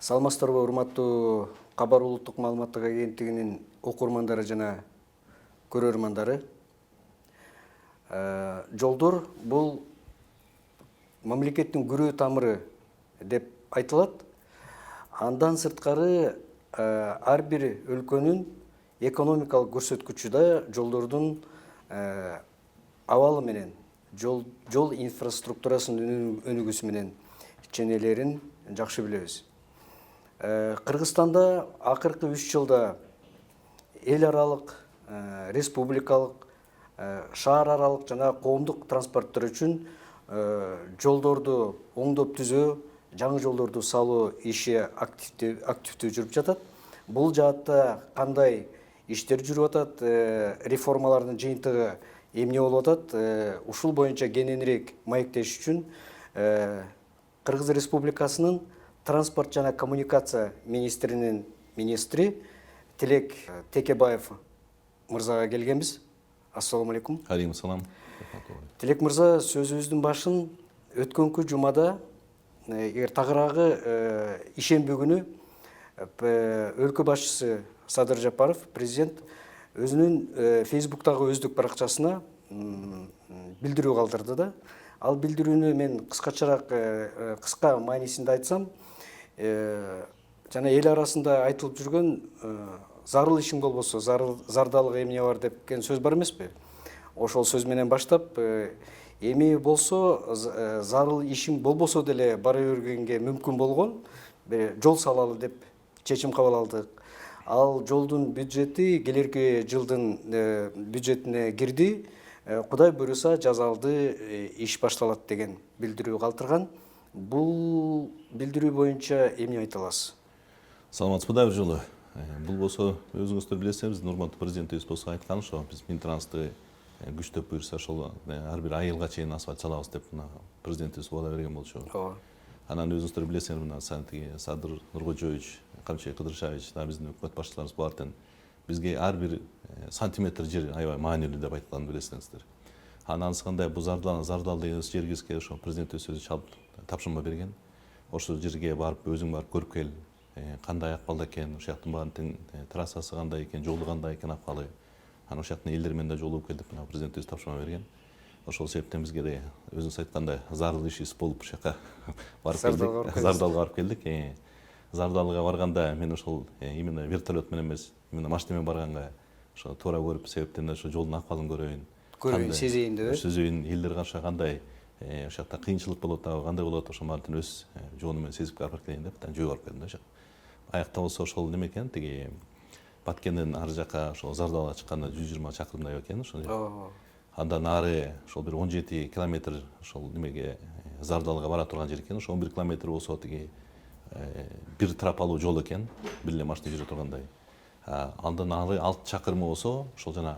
Саламатсыздарбы, урматтуу Кабар улуттук маалыматтык агенттигинин окурмандары жана көрөрмандары. Жолдор бул мамлекеттин күрөө тамыры деп айтылат. Андан сырткары ар бир өлкөнүн экономикалык көрсөткүчү да жолдордун абалы менен, жол инфраструктурасынын өнүгүүсү менен ченелерин жакшы билебиз. Кыргызстанда акыркы 3 жылда эл аралык, республикалык, шаар аралык жана коомдук транспорттор үчүн жолдорду оңдоп түзөө, жаңы жолдорду салуу иши активдүү жүрүп жатат. Бул жаатта кандай иштер жүрүп атат, реформалардын жыйынтыгы эмне болуп атат, ушул боюнча кененирээк маектеш үчүн Кыргыз Республикасынын транспорт жана коммуникация министринин министри Тилек Текебаев мырзага келгенбиз. Ассаламу алейкум. Алейкум салам. Тилек мырза, сөзүбүздүн башын өткөнкү жумада тагыраагы ишемби күнү өлкө башчысы Садыр Жапаров, президент, өзүнүн Фейсбуктагы өздүк баракчасына билдирүү калтырды да. Ал билдирүүнү мен кыска маанисинде айтсам, жана эл арасында айтылып жүргөн зарыл ишиң болбосо зардалык эмне бар депкен сөз бар эмеспи? Ошол сөз менен баштап, эми болсо зарыл ишиң болбосо деле бара бергенге мүмкүн болгон жол салалы деп чечим кабыл алдык. Ал жолдун бюджети келерки жылдын бюджетине кирди. Кудай буйруса жазалды иш башталат деген билдирүү калтырган. Бул билдирүү боюнча эмне айта аласыз? Саламатсызбы да жолу. Бул болсо өзүңүздөр билесиңер, биздин урматтуу президентибиз болсо айткан, ошо биз Минтрансты күчтөп буйруса ошол ар бир айылга чейин асфальт салабыз деп президентибиз убада берген болчу. Анан өзүңүздөр билесиңер, мына Садыр Нуркожоевич, Камчей Кыдыршевич, биздин өкмөт башчыларыбыз булардын бизге ар бир сантиметр жер аябай маанилүү деп айтканын билесиңиздер. Анан андай бул зардалды жергибизге ошо президентибиз өзү чалып тапшырма берген. Ошол жерге барып, өзүң барып көрүп кел, кандай акыбалда экен, ошол жактын баарын трассасы кандай экен, жолу кандай экен акыбалы. Анан ошол жактын элдер менен да жолугуп кел деп президентибиз тапшырма берген. Ошол себептен бизге да өзүңүз айткандай зарыл иш болуп ошол жака барып келдик. Зардалга барып келдик. Зардалга барганда мен ошол именно вертолет менен эмес, именно машина менен барганга ошо туура көрүп, себептен ошо жолдун акыбалын көрөйүн, сезейин деп. Сезейин, элдер канча кандай ошол жакта кыйынчылык болуп атабы, кандай болуп атат, ошо баарын өз жоonu менен сезип барып келейин деп жөө барып келдим да. Аякта болсо ошол неме экен, тиги Баткенден ар жака ошол Зардалга чыкканда 120 чакырымдай экен ошол. Андан ары ошол бир 17 километр ошол немеге Зардалга бара турган жер экен. Ошол 11 километр болсо тиги бир трапалуу жол экен, бир эле машина жүрө тургандай. Андан ары 6 чакырымы болсо ошол жана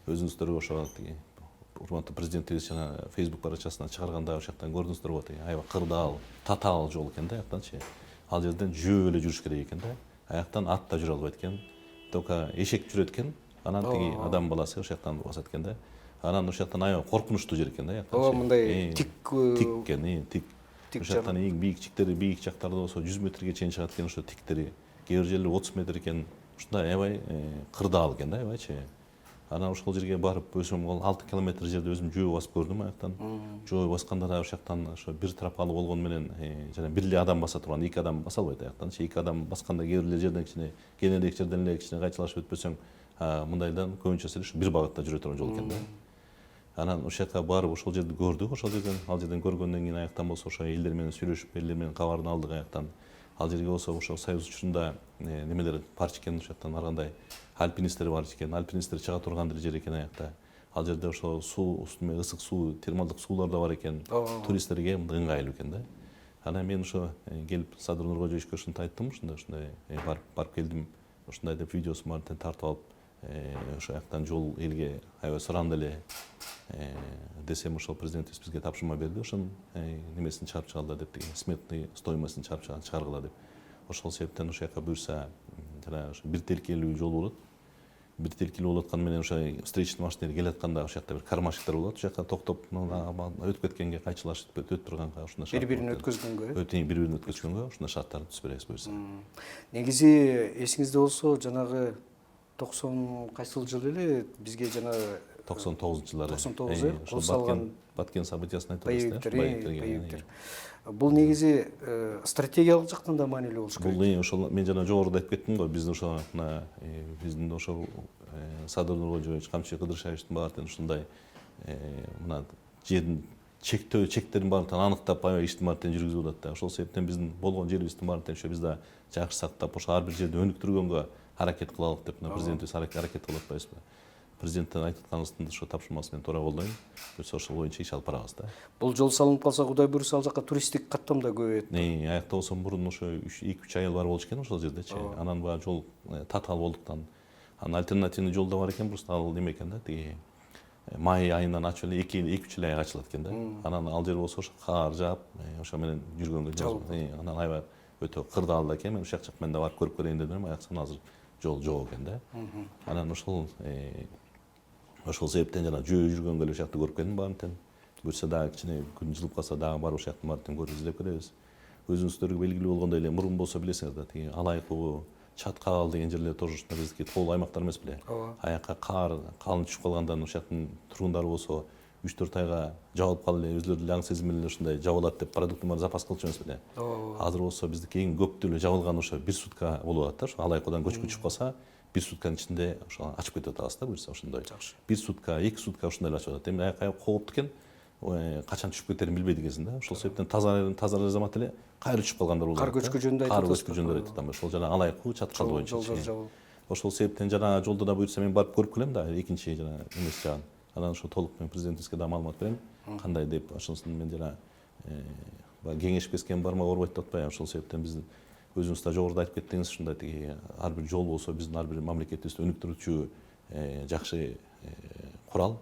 өзүңүздөр ошо тиги урматтуу президентибиз жана Facebook баракчасына чыгарганда ошол жактан көрдүңүздөр болот. Аябай кырдаал, татаал жол экен да, аяктанчы. Ал жерден жөө эле жүрүш керек экен да. Аяктан ат да жүрө албайт экен. Только эшек жүрөт экен. Анан тиги адам баласы ошол жактан басат экен да. Анан ошол жактан аябай коркунучтуу жер экен да, аяктанчы. Мындай тик экен, тик. Ошол жактан эң бийик жактарда болсо 100 метрге чейин чыгат экен ошо тиктери. Кээ бир жерлер 30 метр экен. Ушундай аябай кырдаал экен да, аябайчы. Анан ошол жерге барып өзүм 6 километр жерде өзүм жөө басып көрдүм аяктан. Жөө басканда да ошол жактан ошо бир трапалы болгону менен жана бир эле адам баса турган, 2 адам баса албайт аяктанчы. 2 адам басканда кээ бир жерден кичине, кененирээк жерден эле кичине кайчылашып өтпөсөң, мындайдан көбүнчөсү эле бир багытта жүрө турган жол экен да. Анан ошол жака барып ошол жерди көрдүк, ал жерден көргөндөн кийин аяктан болсо ошо элдер менен сүйлөшүп, элдер менен кабарын алдык аяктан. Ал жерге болсо ошо Союз учурунда немелер бар экен, ошол жактан ар кандай альпинисттер бар экен, альпинисттер чыга турган жер экен аякта. Ал жерде ошо суу, ысык суу, термалдык суулар да бар экен. Туристтерге ыңгайлуу экен да. Анан мен ошо келип Садыр Нуркожоевичке ушинтип айттым, ушундай барып келдим, ушундай деп видеосун баарын тартып алып, ошол жактан жол элге аябай сурандуу эле десем, ошол президентибиз бизге тапшырма берди, ошонун немесин чыгарып чыгалы деп, сметный стоимостун чыгаргыла деп. Ошол себептен ошол жака буйрса жана бир тилкелүү жол болот. бир тилкилүү болуп атканы менен ошо встречный машина келе атканда ошол жакта бир кармашиктар болот, ошол жака токтоп өтүп кеткенге кайчылашып өтүп турганга ушундай шарт бири-бирин өткөзгөнгө бири-бирин өткөзгөнгө ушундай шарттарды түзүп беребиз буюрса. негизи эсиңизде болсо жанагы 90 кайсыл жыл эле бизге жанагы 99-жылдары 99 ошол салган Баткен событиясын айтып боевиктер. Бул негизи стратегиялык жактан да маанилүү болуш керек. Бул ошол мен жана жогоруда айтып кеттим го, биздин ошо мына биздин ошол Садыр Нуркожоевич, Камчы Кыдыршаевичтин баары ушундай мына жердин чектерин баарын аныктап аябай иштин баарын жүргүзүп атат да. Ошол себептен биздин болгон жерибиздин баарын ошо биз да жакшы сактап, ошо ар бир жерди өнүктүргөнгө аракет кылалык деп мына президентибиз аракет кылып атпайбызбы? Президенттин айтып атканыбыздын ошо тапшырмасын мен туура колдойм. Буюрса ошол боюнча иш алып барабыз да. Бул жол салынып калса, Кудай буйруса, ал жака туристтик каттам да көбөйөт. Аякта болсо мурун ошо 2-3 айыл бар болчу экен ошол жердечи. Анан баягы жол татаал болдуктан анан альтернативный жол да бар экен, просто ал неме экен да, тиги май айынан ачып эле 2-3 ай ачылат экен да. Анан ал жер болсо ошо кар жаап, ошо менен жүргөнгө анан аябай өтө кырдаал да экен. Мен ушак жак мен да барып көрүп келейин дедим, аяксан азыр жол жок экен да. Анан ошол себептен жана жөө жүргөнгө эле ушакты көрүп келдим баарын. Буюрса дагы кичине күн жылып калса дагы барып ушактын баарын көрүп излеп келебиз. Өзүңүздөргө белгилүү болгондой эле мурун болсо билесиңер да, тиги Алайкуу, Чаткаал деген жерлер тоже ушундай биздики тоолуу аймактар эмес беле? Аякка кар калын түшүп калгандан ушактын тургундары болсо 3-4 айга жабылып калып эле өзүлөрү деле аң сезим менен ушундай жабылат деп продуктун баарын запас кылчу эмес беле? Азыр болсо биздики эң көптүү эле жабылган ошо 1 сутка болуп атат да. Ошо Алайкуудан көчкү түшүп калса 1 сутканын ичинде ошо ачып кетип атабыз да, буюрса ошондой. 1 сутка, 2 сутка ушундай ачып атат. Эми аяка кооптуу экен. Качан түшүп кетерин билбейт экенсиң да. Ошол себептен таза замат эле кайра түшүп калгандар болот. Кар көчкү жөнүндө айтып атасыз. Кар көчкү жөнүндө айтып атам. Ошол жана Алайкуу, Чаткал боюнча. Ошол себептен жана жолду да буюрса мен барып көрүп келем да, экинчи жана эмес жагын. Анан ошо толук мен президентибизге да маалымат берем. Кандай деп ошонусун мен жана кеңешип кескен бармак оорубайт деп атпайбы. Ошол себептен биздин өзүңүз да жогоруда айтып кеттиңиз, ушундай тиги ар бир жол болсо биздин ар бир мамлекетибизди өнүктүрүүчү жакшы курал.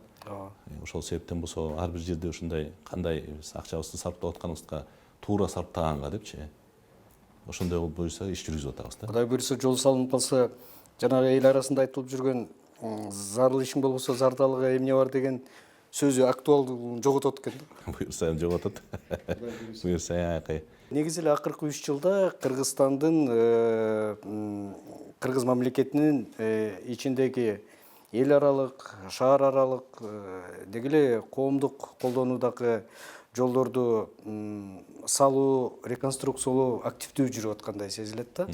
Ошол себептен болсо ар бир жерде ушундай кандай акчабызды сарптап атканыбызга туура сарптаганга депчи. Ошондой болуп буюрса иш жүргүзүп атабыз да. Кудай буйруса жол салынып калса, жанагы эл арасында айтылып жүргөн зарыл ишиң болбосо зардалыгы эмне бар деген сөзү актуалдуулугун жоготот экен да. Буюрса жоготот. Буюрса аякай. Негизи эле акыркы 3 жылда Кыргызстандын Кыргыз мамлекетинин ичиндеги эл аралык, шаар аралык, деги эле коомдук колдонуудагы жолдорду салуу, реконструкциялоо активдүү жүрүп аткандай сезилет да.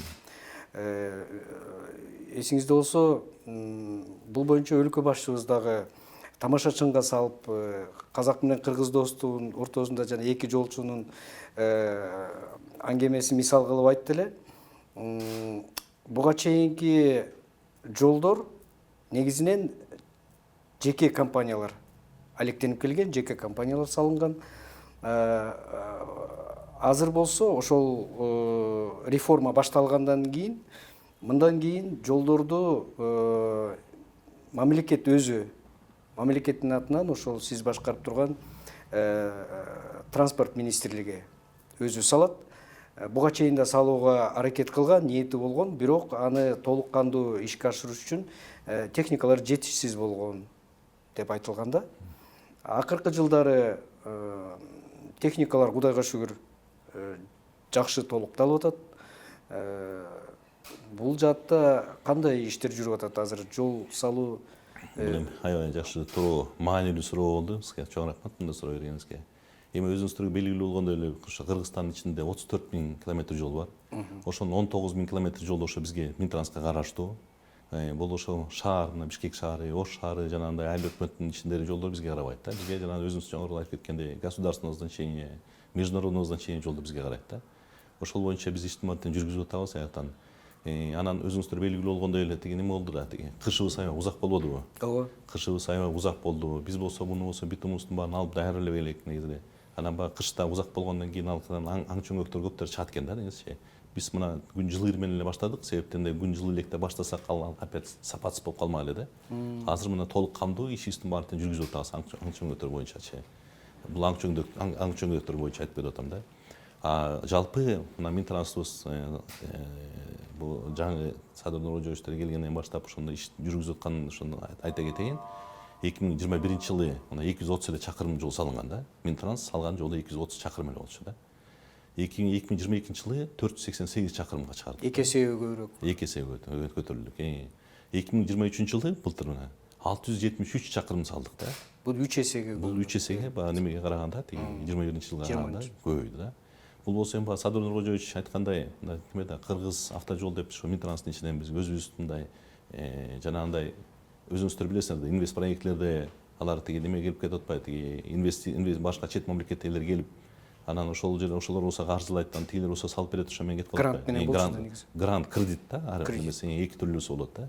Эсиңизде болсо, бул боюнча өлкө башчыбыз дагы тамашачынга салып, казак менен кыргыз достугун ортосунда жана эки жолчунун аңгемесин мисал кылып айтты эле. Буга чейинки жолдор негизинен жеке компаниялар алектенип келген, жеке компаниялар салынган. Азыр болсо ошол реформа башталгандан кийин, мындан кийин жолдорду мамлекет өзү, мамлекеттин атынан ошол сиз башкарып турган транспорт министрлиги өзү салат. Буга чейин да салууга аракет кылган, ниети болгон, бирок аны толук кандуу ишке ашырыш үчүн техникалар жетишсиз болгон деп айтылган да. Акыркы жылдары техникалар Кудайга шүгүр жакшы толукталып атат. Бул жаатта кандай иштер жүрүп атат азыр жол салуу? Аябай жакшы тууру, маанилүү суроо болду. Сизге чоң рахмат мындай суроо бергениңизге. Эми өзүңүздөргө белгилүү болгондой эле ошо Кыргызстандын ичинде 34 000 километр жол бар. Ошонун 19 000 километр жолу ошо бизге Минтранска караштуу. Бул ошо шаар, Бишкек шаары, Ош шаары жана андай айыл өкмөттүн ичиндеги жолдор бизге карабайт да. Бизге жана өзүңүз жогоруда айтып кеткендей государственного значения, международного значения жолдор бизге карайт да. Ошол боюнча биз иштин баарын жүргүзүп атабыз аяктан. Анан өзүңүздөр белгилүү болгондой эле тиги неме болду да, тиги кышыбыз аябай узак болбодубу? Ооба. Кышыбыз аябай узак болду. Биз болсо муну болсо битумубуздун баарын алып даярдап элек негизи. Анан баягы кышта узак болгондон кийин алкадан аң чөңөктөр көптөр чыгат экен да негизичи. Биз мына күн жылы менен эле баштадык, себептен да күн жылы электе баштасак ал опять сапатсыз болуп калмак эле да. Азыр мына толук кандуу ишибиздин баарын жүргүзүп атабыз аң чөңөктөр боюнчачы. Бул аң чөңдөктөр боюнча айтып кетип атам да. Жалпы мына Минтрансыбыз бул жаңы Садыр Нуркожоевич келгенден баштап ошондо иш жүргүзүп атканын ошону айта кетейин. 2021 жылы мына 230 эле чакырым жол салынган да. Минтранс салган жолу 230 чакырым эле болчу да. 2022 жылы 488 чакырымга чыгардык. 2 эсеге көбүрөөк. 2 эсеге көтөрүлдүк. 2023 жылы былтыр мына 673 чакырым салдык да. Бул 3 эсеге. Бул 3 эсеге баягы немеге караганда, тиги 21 жылга караганда көбөйдү да. Бул болсо эми Садыр Нуркожоевич айткандай, мындай Кыргыз автожол деп ошо Минтранстын ичинен биз өзүбүз мындай жанагындай өзүңүздөр билесиздер, инвест проектлерде алар тиги неме келип кетип атпайбы, тиги башка чет мамлекеттегилер келип, анан ошол жерде ошолор болсо каржылайт, анан тигилер болсо салып берет, ошо менен кетип калат. Грант менен болчу да негизи. Грант, кредит да, ар эмеси эки түрлүүсү болот да.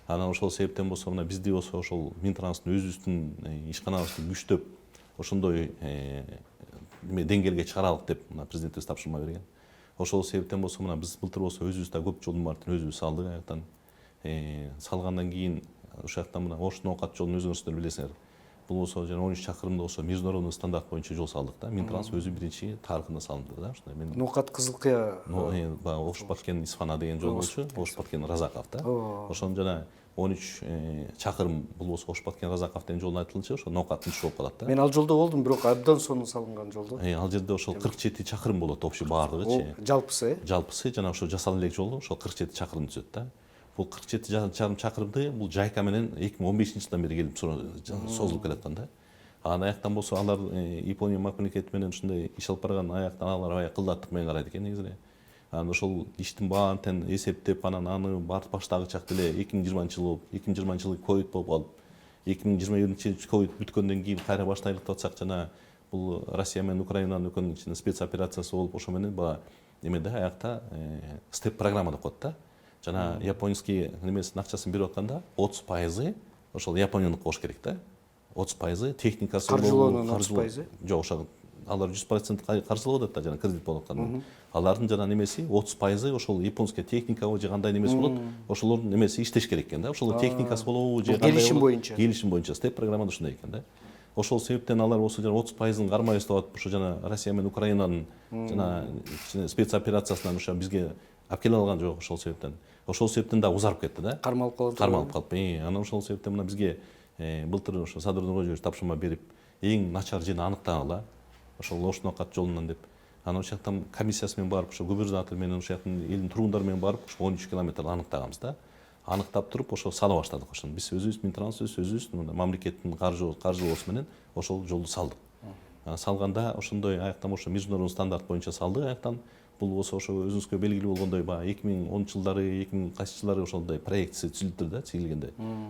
Анан ошол себептен болсо мына бизди болсо ошол Минтранстын өзүбүздүн ишканабызды күчтөп ошондой деңгээлге чыгаралык деп мына президентибиз тапшырма берген. Ошол себептен болсо мына биз былтыр болсо өзүбүз да көп жолдун баарын өзүбүз салдык. Аяктан салгандан кийин ошол жактан мына Ош Ноокат жолун өзүңүздөр билесиңер. Бул болсо жана 13 чакырымда болсо международный стандарт боюнча жол салдык да. Минтранс өзү биринчи тарыхында салынды да. Ушундай мен Ноокат Кызылкыя. баягы Ош Баткен Исфана деген жол болчу. Ош Баткен Разаков да. Ошону жана 13 чакырым бул болсо Ош Баткен Разаков деген жолун айтылынча ошо Ноокаттын болуп калат да. Мен ал жолдо болдум, бирок абдан сонун салынган жолдо. Ал жерде ошол 47 чакырым болот общий баардыгычы. Жалпысы, Жалпысы жана ошо жасалын элек жолу ошо 47 чакырым түзөт да. Бул 47,5 чакырымды бул Жайка менен 2015 жылдан бери келип созулуп келаткан да. Анан аяктан болсо алар Япония мамлекети менен ушундай иш алып барган, аяктан алар аябай кылдаттык менен карайт экен негизи. Анан ошол иштин баарын тең эсептеп, анан аны баштагычак деле 2020 жылы болуп, 2020 жылы ковид болуп калып, 2021 жылы ковид бүткөндөн кийин кайра баштайлык деп атсак, жана бул Россия менен Украинанын өкөнүн ичинде спецоперациясы болуп, ошо менен баягы немеде аякта степ программа деп коет да. Жана японский немесинин акчасын берип атканда 30% ошол Японияныкы болуш керек да. 30% техникасы каржылоонун 30%? Жок, ошо алар 100% каржылап атат да, жана кредит болуп атканда. Алардын жана немеси 30% ошол японская техникабы же кандай немеси болот, ошолордун немеси иштеш керек экен да. Ошол техникасы болобу же кандай келишим боюнча. Келишим боюнча степ программада ушундай экен да. Ошол себептен алар болсо жана 30%ын кармайбыз деп атып, ошо жана Россия менен Украинанын жана спецоперациясынан ошо бизге алып келе алган жок. Ошол себептен да узарып кетти да. Кармалып калды. Кармалып калып. Анан ошол себептен мына бизге былтыр ошо Садыр Нуркожоевич тапшырма берип, эң начар жерин аныктагыла. Ошол Ош Ноокат жолунан деп. Анан ошол жактан комиссиясы менен барып, ошо губернатор менен ошол жактын элдин тургундары менен барып, ошо 13 километр аныктаганбыз да. Аныктап туруп, ошо сала баштадык ошону. Биз өзүбүз Минтранс өзүбүз мамлекеттин каржылоосу менен ошол жолду салдык. Салганда ошондой аяктан ошо международный стандарт боюнча салдык. Аяктан бул болсо ошо өзүңүзгө белгилүү болгондой баягы 2010 жылдары, 2000 кайсы жылдары ошондой проектси түзүлдү да, чийилгенде.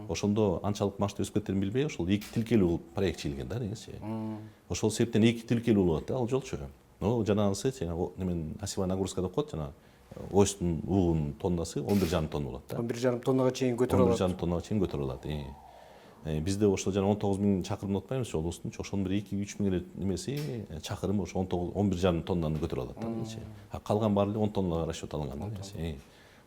Ошондо анчалык машты өсүп кеттерин билбей, ошол эки тилкелүү болуп проект чийилген да негизи. Ошол себептен эки тилкелүү болот да ал жолчу. Жанагысы немен осевая нагрузка деп коет, жана осьтун угунун тоннасы 11,5 тонна болот да. 11,5 тоннага чейин көтөрө алат. 11,5 тоннага чейин көтөрө алат. Бизде ошо жана 19.000 чакырым атпайбыз жолубуздун. Ошонун бир 2-3 миң эле немеси чакырым ошо 11,5 тоннаны көтөрө алат да. Калган баары эле 10 тоннага расчет алынган да.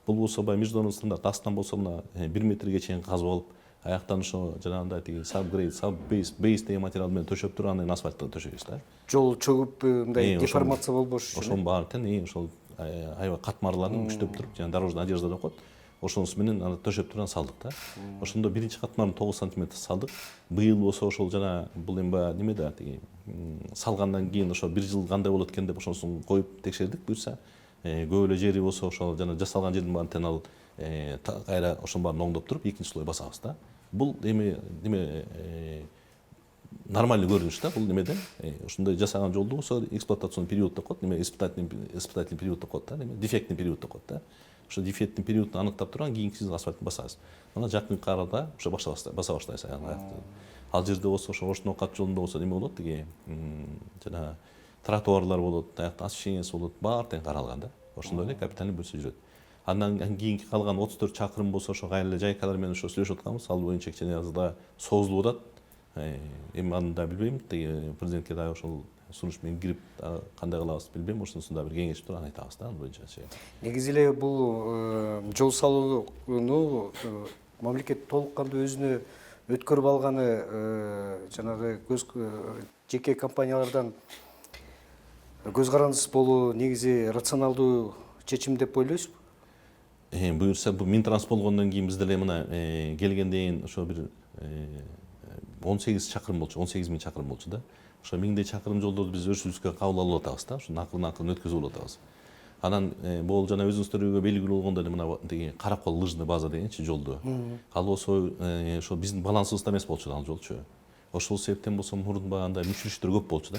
Бул болсо баягы международный стандарт астынан болсо мына 1 метрге чейин казып алып, аяктан ошо жанагындай тиги сабгрейд, саббейс деген материал менен төшөп туруп анан асфальттан төшөйбүз да. Жол чөгүп мындай деформация болбош үчүн. Ошонун баары тең ошол аябай катмарларын күчтөп туруп, жана дорожный одежда деп коет. Ошонусу менен аны төшөп туруп салдык да. Ошондо биринчи катмарын 9 см салдык. Быйыл болсо ошол жана бул эми баягы неме да тиги салгандан кийин ошо 1 жыл кандай болот экен деп ошонусун коюп текшердик буюрса. Көп эле жери болсо ошол жана жасалган жердин баарын тең алып кайра ошонун баарын оңдоп туруп экинчи слой басабыз да. Бул эми неме нормальный көрүнүш да бул немеден. Ушундай жасаган жолду болсо эксплуатационный период деп коет, неме испытательный период деп коет да, неме дефектный период деп коет да. Ошо дефектный периодун аныктап турган кийин сиз асфальтты басасыз. Мына жакынкы арада ошо баса баштайсыз аягы. Ал жерде болсо ошо Ош Ноокат жолунда болсо неме болот, тиги жана тротуарлар болот, аякта освещениеси болот, баары тең каралган да. Ошондой эле капитальный бөлсө жүрөт. Андан кийинки калган 34 чакырым болсо ошо кайра эле Жайкалар менен ошо сүйлөшүп атканбыз. Ал боюнча кичине азда созулуп атат. Эми аны да билбейм, тиги президентке да ошол сунуш менен кирип кандай кылабыз билбейм, ошонусун да бир кеңешип туруп аны айтабыз да, ал боюнча. Негизи эле бул жол салууну мамлекет толук кандуу өзүнө өткөрүп алганы жанагы жеке компаниялардан көз карандысыз болуу негизи рационалдуу чечим деп ойлойсузбу? Буюрса бул Минтранс болгондон кийин биз деле мына келгенден кийин ошо бир 18 чакырым болчу, 18.000 чакырым болчу да. Ошо миңдей чакырым жолдорду биз өрүшүбүзгө кабыл алып атабыз да. Ошо акырын өткөзүп атабыз. Анан бул жана өзүңүздөргө белгилүү болгондой эле мына тиги Каракол лыжный база дегенчи жолду. Ал болсо ошо биздин балансыбызда эмес болчу ал жолчу. Ошол себептен болсо мурун андай мүчүлүштөр көп болчу да.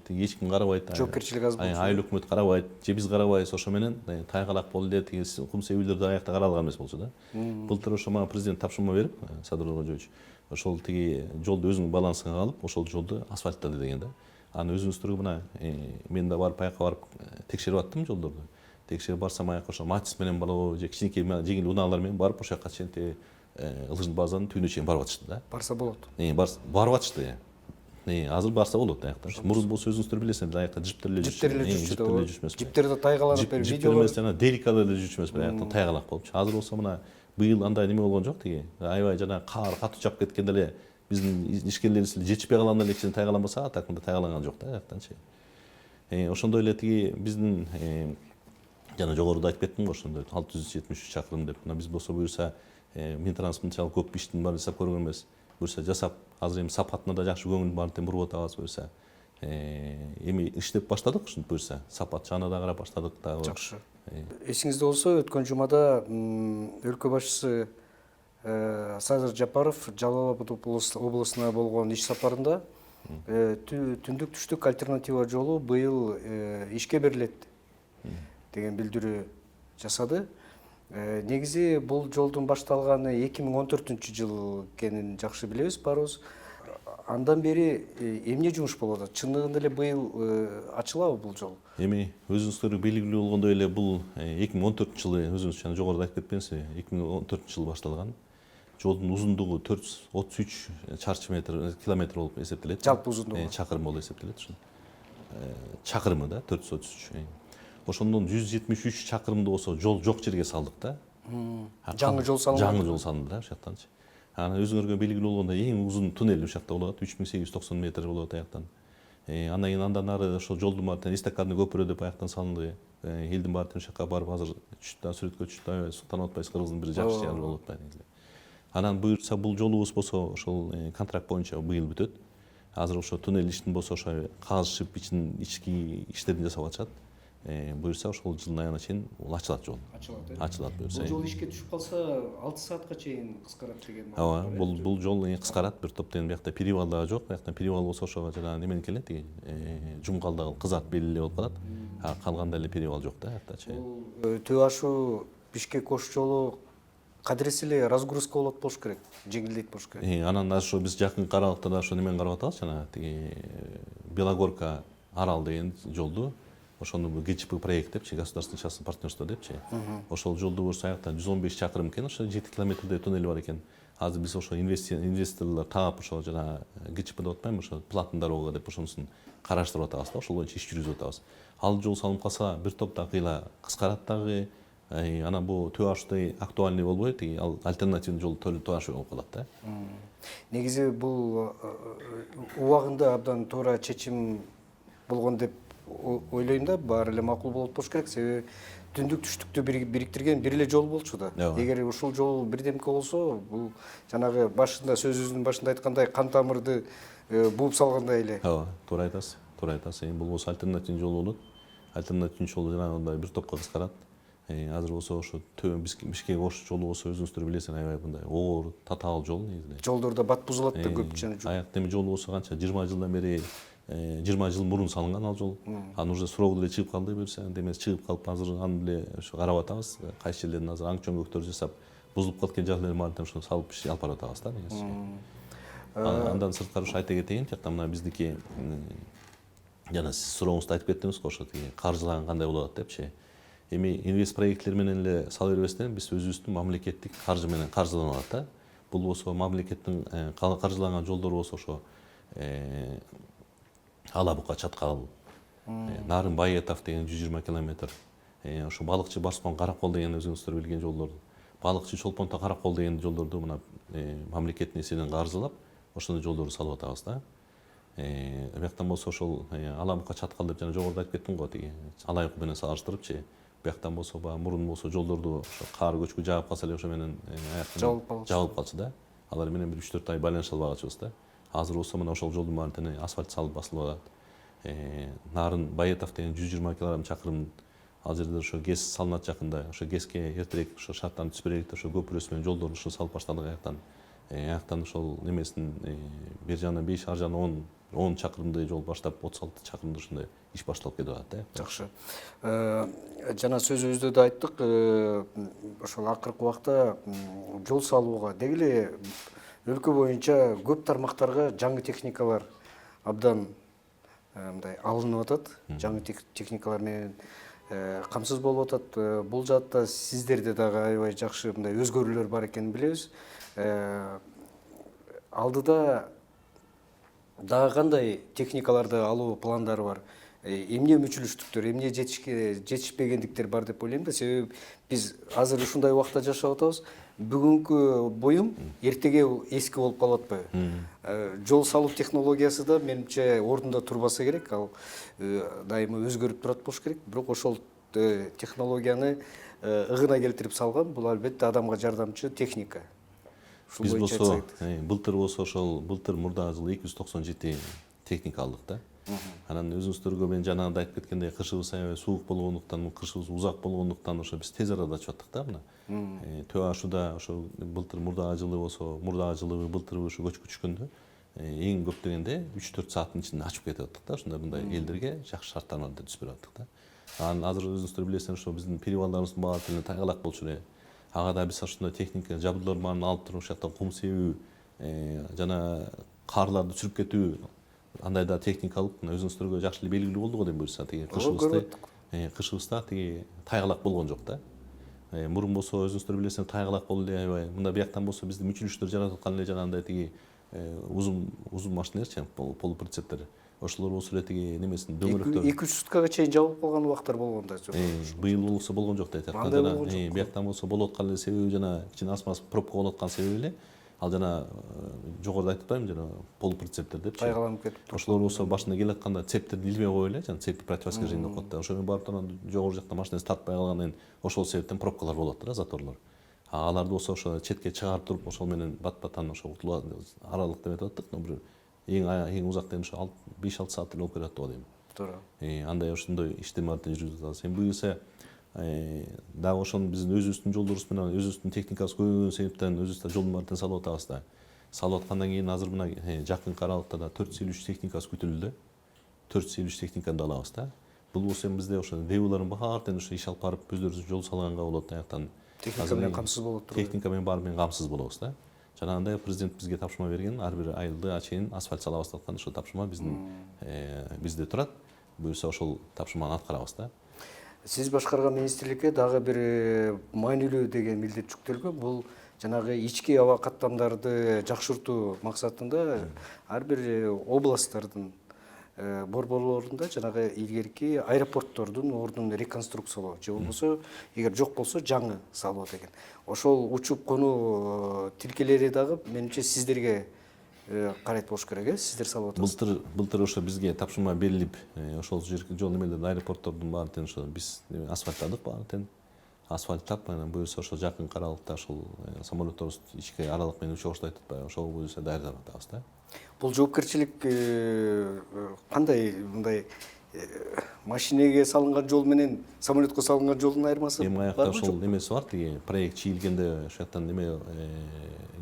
Эч ким карабайт. Жоопкерчилик аз болчу. Айыл өкмөт карабайт, же биз карабайбыз. Ошо менен тайгалак болду эле тиги кум себүүлөрдү аякта каралган эмес болчу да. Былтыр ошо мага президент тапшырма берип, Садыр Кожоевич, ошол тиги жолду өзүнүн балансына алып, ошол жолду асфальттады деген да. Аны өзүңүздөргө мына мен да барып аяка барып текшерип аттым жолдорду. Текшерип барсам аяка ошо Матис менен болобу, же кичинекей жеңил унаалар менен барып ошол жака чейин лыжный базанын түбүнө чейин барып атышты да. Барса болот. Барып атышты. Азыр барса болот аяктан. Мурун болсо өзүңүздөр билесиңер, аякта жиптер эле жүрчүмүз. Жиптерде тайгаланып берип жиптер эмес, жана деликада эле жүрчүмүз, аяктан тайгалак болупчу. Азыр болсо мына быйыл андай неме болгон жок тиги. Аябай жана кар катуу жаап кеткенде эле биздин ишкерлерибиз жетишпей калганда эле кичине тайгаланбаса, а так мында тайгаланган жок да аяктанчы. Ошондой эле тиги биздин жана жогоруда айтып кеттим го, ошондой 673 чакырым деп. Мына биз болсо буюрса Минтранс мынчалык көп иштин баарын жасап көргөн эмес. Буюрса жасап, азыр эми сапатына да жакшы көңүл баарын буруп атабыз буюрса. Эми иштеп баштадык ушинтип буюрса. Сапат жагына да карап баштадык дагы. Жакшы. Эсиңизде болсо, өткөн жумада өлкө башчысы Садыр Жапаров Жалал Абад облусуна болгон иш сапарында түндүк түштүк альтернатива жолу быйыл ишке берилет деген билдирүү жасады. Негизи бул жолдун башталганы 2014-жыл экенин жакшы билебиз баарыбыз. Андан бери эмне жумуш болуп атат? Чындыгында эле быйыл ачылабы бул жол? Эми өзүңүздөргө белгилүү болгондой эле бул 2014-жылы өзүңүз жана жогоруда айтып кетпеңизби, 2014-жылы башталган. Жолдун узундугу 433 чарчы километр болуп эсептелет. Жалпы узундугу. Чакырым болуп эсептелет ушун. Чакырымы да 433. Ошондон 173 чакырымды болсо жол жок жерге салдык да. Жаңы жол салынды. Жаңы жол салынды да ошоктанчы. Анан өзүңөргө белгилүү болгондой эң узун туннель ошакта болот, 3890 метр болот аяктан. Андан кийин андан ары ошол жолдун баары эстакадный көпүрө деп аяктан салынды. Элдин баары ошакка барып азыр сүрөткө түштү. Султан Отбайс кыргыздын бир жакшы жери болуп атпайбы. Анан буюрса бул жолубуз болсо ошол контракт боюнча быйыл бүтөт. Азыр ошо туннель иштин болсо ошо казышып ички иштерин жасап атышат. Буюрса ошол жылдын аягына чейин ачылат жол. Ачылат буюрса. Бул жол ишке түшүп калса 6 саатка чейин кыскарат деген. Ооба, бул жол кыскарат. Бир топтон биякта перевал дагы жок. Бияктан перевал болсо ошого жана немен келет тиги жумгалдагы кызат бели эле болуп калат. Калганда эле перевал жок да аяктачы. Төө ашуу Бишкек Ош жолу кадыресе эле разгрузка болот болуш керек, жеңилдейт болуш керек. Анан ошо биз жакын аралыкта да ошо немен карап атабыз, жана тиги Белогорка Арал деген жолду. Ошону ГЧП проект депчи, государственный частный партнерство депчи. Ошол жолду болсо аякта 115 чакырым экен, ошо 7 километрдей туннель бар экен. Азыр биз ошо инвесторлор таап ошо жана ГЧП деп атпаймынбы, ошо платный дорога деп ошонусун караштырып атабыз да, ошол боюнча иш жүргүзүп атабыз. Ал жол салынып калса бир топ да кыйла кыскарат дагы. Анан бул төө ашуудай актуальный болбой, тиги ал альтернативный жол төө ашуу болуп калат да. Негизи бул убагында абдан туура чечим болгон деп ойлойм да, баары эле макул болот болуш керек. Себеби түндүк түштүктү бириктирген бир эле жол болчу да. Эгер ушул жол бирдемке болсо, бул жанагы башында сөзүбүздүн башында айткандай кан тамырды бууп салгандай эле. Ооба, туура айтасыз. Бул болсо альтернативный жол болот. Альтернативный жол жанагындай бир топко кыскарат. Азыр болсо ошо Бишкек Ош жолу болсо өзүңүздөр билесиңер, аябай мындай оор, татаал жол негизи. Жолдордо бат бузулат да көп жана жок. Аякта эми жол болсо канча 20 жылдан бери 20 жыл мурун салынган ал жол. Анын уже срогу деле чыгып калды буюрса, демес чыгып калып азыр аны деле ошо карап атабыз. Кайсы жерлерин азыр аң чөңгөктөр жасап, бузулуп кеткен жерлерин баарын ошо салып алып барып атабыз да негизи. Андан сырткары ушу айта кетейин, жакта мына биздики жана сиз сурооңузда айтып кеттиңиз го, ошо тиги каржылан кандай болот депчи. Эми инвест проекттер менен эле сала бербестен биз өзүбүздүн мамлекеттик каржы менен каржыланып атат да. Бул болсо мамлекеттин каржыланган жолдору болсо ошо Алабука Чаткал, Нарын Байетов деген 120 километр, ошо Балыкчы Барскон Каракол деген өзүңүздөр билген жолдор, Балыкчы Чолпонто Каракол деген жолдорду мына мамлекеттин эсебинен каржылап, ошондой жолдорду салып атабыз да. Бияктан болсо ошол аламыкка чаткал деп жана жогоруда айтып кеттим го, тиги алайык менен салыштырыпчы. Бияктан болсо баягы мурун болсо жолдорду ошо каар көчкү жаап калса эле ошо менен жабылып калчу да. Алар менен бир 3-4 ай байланыша албагачыбыз да. Азыр болсо мына ошол жолдун баарын тене асфальт салып басылып атат. Нарын Байетов деген 120 километр чакырым ал жерде ошо ГЭС салынат жакында. Ошо ГЭСке эртерээк ошо шарттарды түзүп берелик деп ошо көпүрөсү менен жолдорду ушул салып баштадык аяктан. Аяктан ошол немесин бер жагынан 5, ар жагынан 10 чакырымдай жол баштап 36 чакырымдай ушундай иш башталып кетип атат да. Жакшы. Жана сөзүбүздө да айттык, ошол акыркы убакта жол салууга деги эле өлкө боюнча көп тармактарга жаңы техникалар абдан мындай алынып атат. Жаңы техникалар менен камсыз болуп атат. Бул жаатта сиздерде дагы аябай жакшы мындай өзгөрүүлөр бар экенин билебиз. Алдыда дагы кандай техникаларды алуу пландары бар? Эмне мүчүлүштүктөр, эмне жетишпегендиктер бар деп ойлойм да. Себеби биз азыр ушундай убакта жашап атабыз. Бүгүнкү буюм эртеге эски болуп калып атпайбы? Жол салуу технологиясы да менимче ордунда турбаса керек, ал дайыма өзгөрүп турат болуш керек. Бирок ошол технологияны ыгына келтирип салган бул албетте адамга жардамчы техника. Биз болсо былтыр болсо ошол былтыр мурда жылы 297 техника алдык да. Анан өзүңүздөргө мен жанагында айтып кеткендей кышыбыз аябай суук болгондуктан, кышыбыз узак болгондуктан ошо биз тез арада ачып аттык да мына. Төбө ашууда ошо былтыр мурдагы жылы болсо, мурдагы жылы былтыр ошо көчкү түшкөндө эң көп дегенде 3-4 сааттын ичинде ачып кетип аттык да. Ушундай мындай элдерге жакшы шарттар менен түзүп берип аттык да. Анан азыр өзүңүздөр билесиздер ошо биздин перевалдарыбыздын баары деле тайгалак болчу эле. Ага да биз ошондой техника жабдуулардын баарын алып туруп ошол жакта кум себүү, жана карларды сүрүп кетүү, андай да техника алып, өзүңүздөргө жакшы эле белгилүү болду го дейм буюрса, тиги кышыбызда тиги тайгалак болгон жок да. Мурун болсо өзүңүздөр билесиздер тайгалак болду эле аябай. Мында бияктан болсо биздин мүчүлүштөр жаратып аткан эле жанагындай тиги узун машиналерчи, полуприцептер. Ошолор болсо эле тиги немесин дөңгөлөктөр 2-3 суткага чейин жабылып калган убактар болгон да. Быйыл болсо болгон жок дейт. Бияктан болсо болуп аткан эле себеби жана кичине асмас пробка болуп аткан себеби эле ал жана жогоруда айтып атпаймынбы жана полуприцептер депчи. Тайгаланып кетип. Ошолор болсо башында келе атканда цептерди илбей коюп эле, жана цепти противоскольжение деп коет да. Ошо менен барып анан жогору жакта машинаңызды тартпай калгандан кийин ошол себептен пробкалар болот да, заторлор. Аларды болсо ошо четке чыгарып туруп ошол менен бат-баттан ошо утулат аралык деп айтып аттык. Бир эң узак деген ошо 5-6 саат эле болуп кетет го дейм. Туура. Андай ошондой иштемаларды жүргүзүп атабыз. Эми буюрса дагы ошону биздин өзүбүздүн жолдорубуз менен өзүбүздүн техникабыз көбөйгөн себептен өзүбүз да жолдун баарын салып атабыз да. Салып аткандан кийин азыр мына жакынкы аралыкта да 453 техникабыз күтүлдү. 453 техниканы да алабыз да. Бул болсо эми бизде ошо ДЭУлардын баардыгын ошо иш алып барып өздөрүбүз жол салганга болот аяктан. Техника менен камсыз болот туруп. Техника менен баары менен камсыз болобуз да. Жанагындай президент бизге тапшырма берген, ар бир айылда чейин асфальт салабыз деп аткан ошол тапшырма бизде турат. Буюрса ошол тапшырманы аткарабыз да. Сиз башкарган министрликке дагы бир маанилүү деген милдет жүктөлгөн. Бул жанагы ички аба каттамдарды жакшыртуу максатында ар бир областтардын борборлорунда жанагы илгерки аэропорттордун ордун реконструкциялоо же болбосо эгер жок болсо жаңы салуу деген. Ошол учуп конуу тилкелери дагы менимче сиздерге карайт болуш керек, сиздер салып атасыздар. Былтыр ошо бизге тапшырма берилип, ошол жерки жол немелерди аэропорттордун баарын тең ошо биз асфальтладык баарын тең. Асфальттап, анан буюрса ошо жакынкы аралыкта ошол самолетторубуз ички аралык менен учуштайт атпайбы, ошол буюрса даярдап атабыз да. Бул жоопкерчилик кандай мындай машинеге салынган жол менен самолетко салынган жолдун айырмасы барбы? Эми аякта ошол немеси бар, тиги проект чийилгенде ошол жактан неме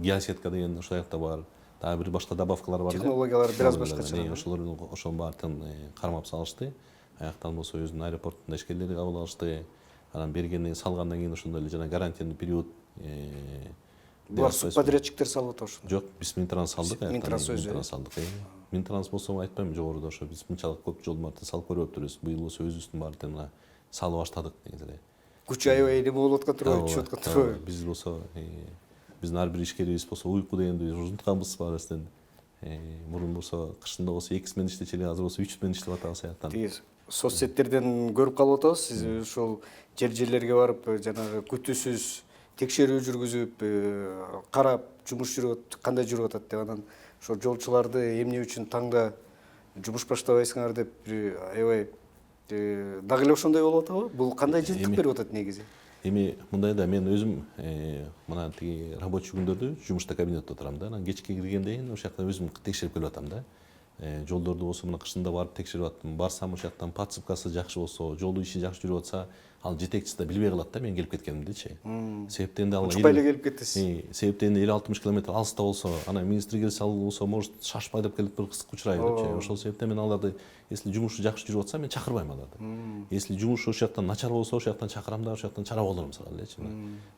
геосетка деген ошол жакта бар. Дагы бир башка добавкалар бар. Технологиялар бир аз башкача. Ошонун баарын кармап салышты. Аяктан болсо өзүнүн аэропортунда ишкерлери кабыл алышты. Анан бергенден салгандан кийин ошондой эле жана гарантиялык период. Булар субподрядчиктер салып атат ошону? Жок, биз Минтранс салдык. Минтранс өзү салдык. Минтранс болсо айтпайм жогоруда ошо биз мынчалык көп жолдун баарын салып көрбөптүрбүз. Быйыл болсо өзүбүздүн баарын мына салып баштадык деген эле. Күч аябай эме болуп аткан турбайбы, түшүп аткан турбайбы? Биз болсо биздин ар бир ишкерибиз болсо уйку дегенди унутканбыз баарыбыздын. Мурун болсо кышында болсо 2 смена иштечү эле, азыр болсо 3 смена иштеп атабыз аяктан. Тиги соцсеттерден көрүп калып атабыз. Сиз ошол жерлерге барып жанагы күтүүсүз текшерүү жүргүзүп, карап жумуш кандай жүрүп атат деп анан ошо жолчуларды эмне үчүн таңда жумуш баштабайсыңар деп бир аябай дагы эле ошондой болуп атабы? Бул кандай жыйынтык берип атат негизи? Эми мындай да, мен өзүм мына тиги рабочий күндөрдү жумушта кабинетте отурам да. Анан кечке киргенден ошол жакта өзүм текшерип келип атам да. Жолдорду болсо мына кышында барып текшерип аттым. Барсам ошол жактан подсыпкасы жакшы болсо, жол иши жакшы жүрүп атса, ал жетекчиси да билбей калат да мен келип кеткенимдичи. Себептен да ал Учпай эле келип кеттиз. себептен 50-60 километр алыста болсо, анан министр келсе ал болсо может шашпай деп келип бир кызык учурайбы депчи. Ошол себептен мен аларды, если жумушу жакшы жүрүп атса, мен чакырбайм аларды. Если жумушу ошол жактан начар болсо, ошол жактан чакырам да, ошол жактан чара болдурам мисалы элечи.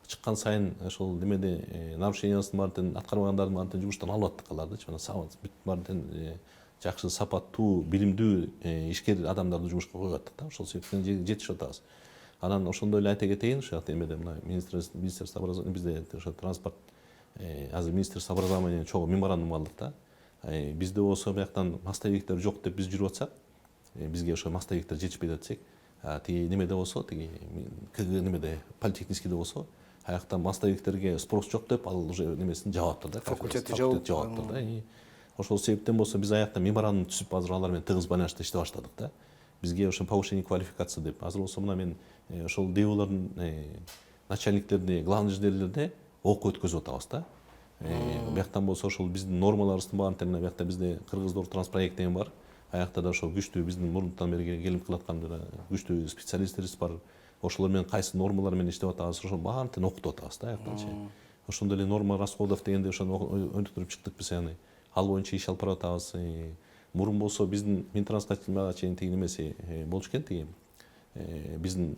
Чыккан сайын ошол немеде нарушениясын баарын аткарбагандардын баарын жумуштан алып аттык алардычы. Мына бүт баарын жакшы сапаттуу, билимдүү ишкер адамдарды жумушка коюп аттык да. Ошол себептен жетишип атабыз. Анан ошондой эле айта кетейин, ошол жакта эмеде мына министерство образования бизде ошо транспорт азыр министерство образования чогуу меморандум алдык да. Бизде болсо бияктан мостовиктер жок деп биз жүрүп атсак, бизге ошо мостовиктер жетишпей атсак, тиги немеде болсо, тиги немеде политехническийде болсо, аяктан мостовиктерге спрос жок деп ал уже немесин жаап атты да. Факультети жаап атты да. Ошол себептен болсо биз аякта меморандум түзүп азыр алар менен тыгыз байланышта иштеп баштадык да. Бизге ошо повышение квалификации деп азыр болсо мына мен ошол ДЭОлордун начальниктерине, главный инженерлерде окуу өткөзүп атабыз да. Бияктан болсо ошол биздин нормаларыбыздын баарын мына биякта бизде Кыргыздор транспроект деген бар. Аякта да ошол күчтүү биздин мурунтан бери келип кылаткан күчтүү специалисттерибиз бар. Ошолор менен кайсы нормалар менен иштеп атабыз, ошол баарын окутуп атабыз да аяктанчы. Ошондой эле норма расходов дегенде ошону өнүктүрүп чыктык биз яны. Ал боюнча иш алып баратабыз. Мурун болсо биздин Минтранска чейин тиги немеси болчу экен, тиги биздин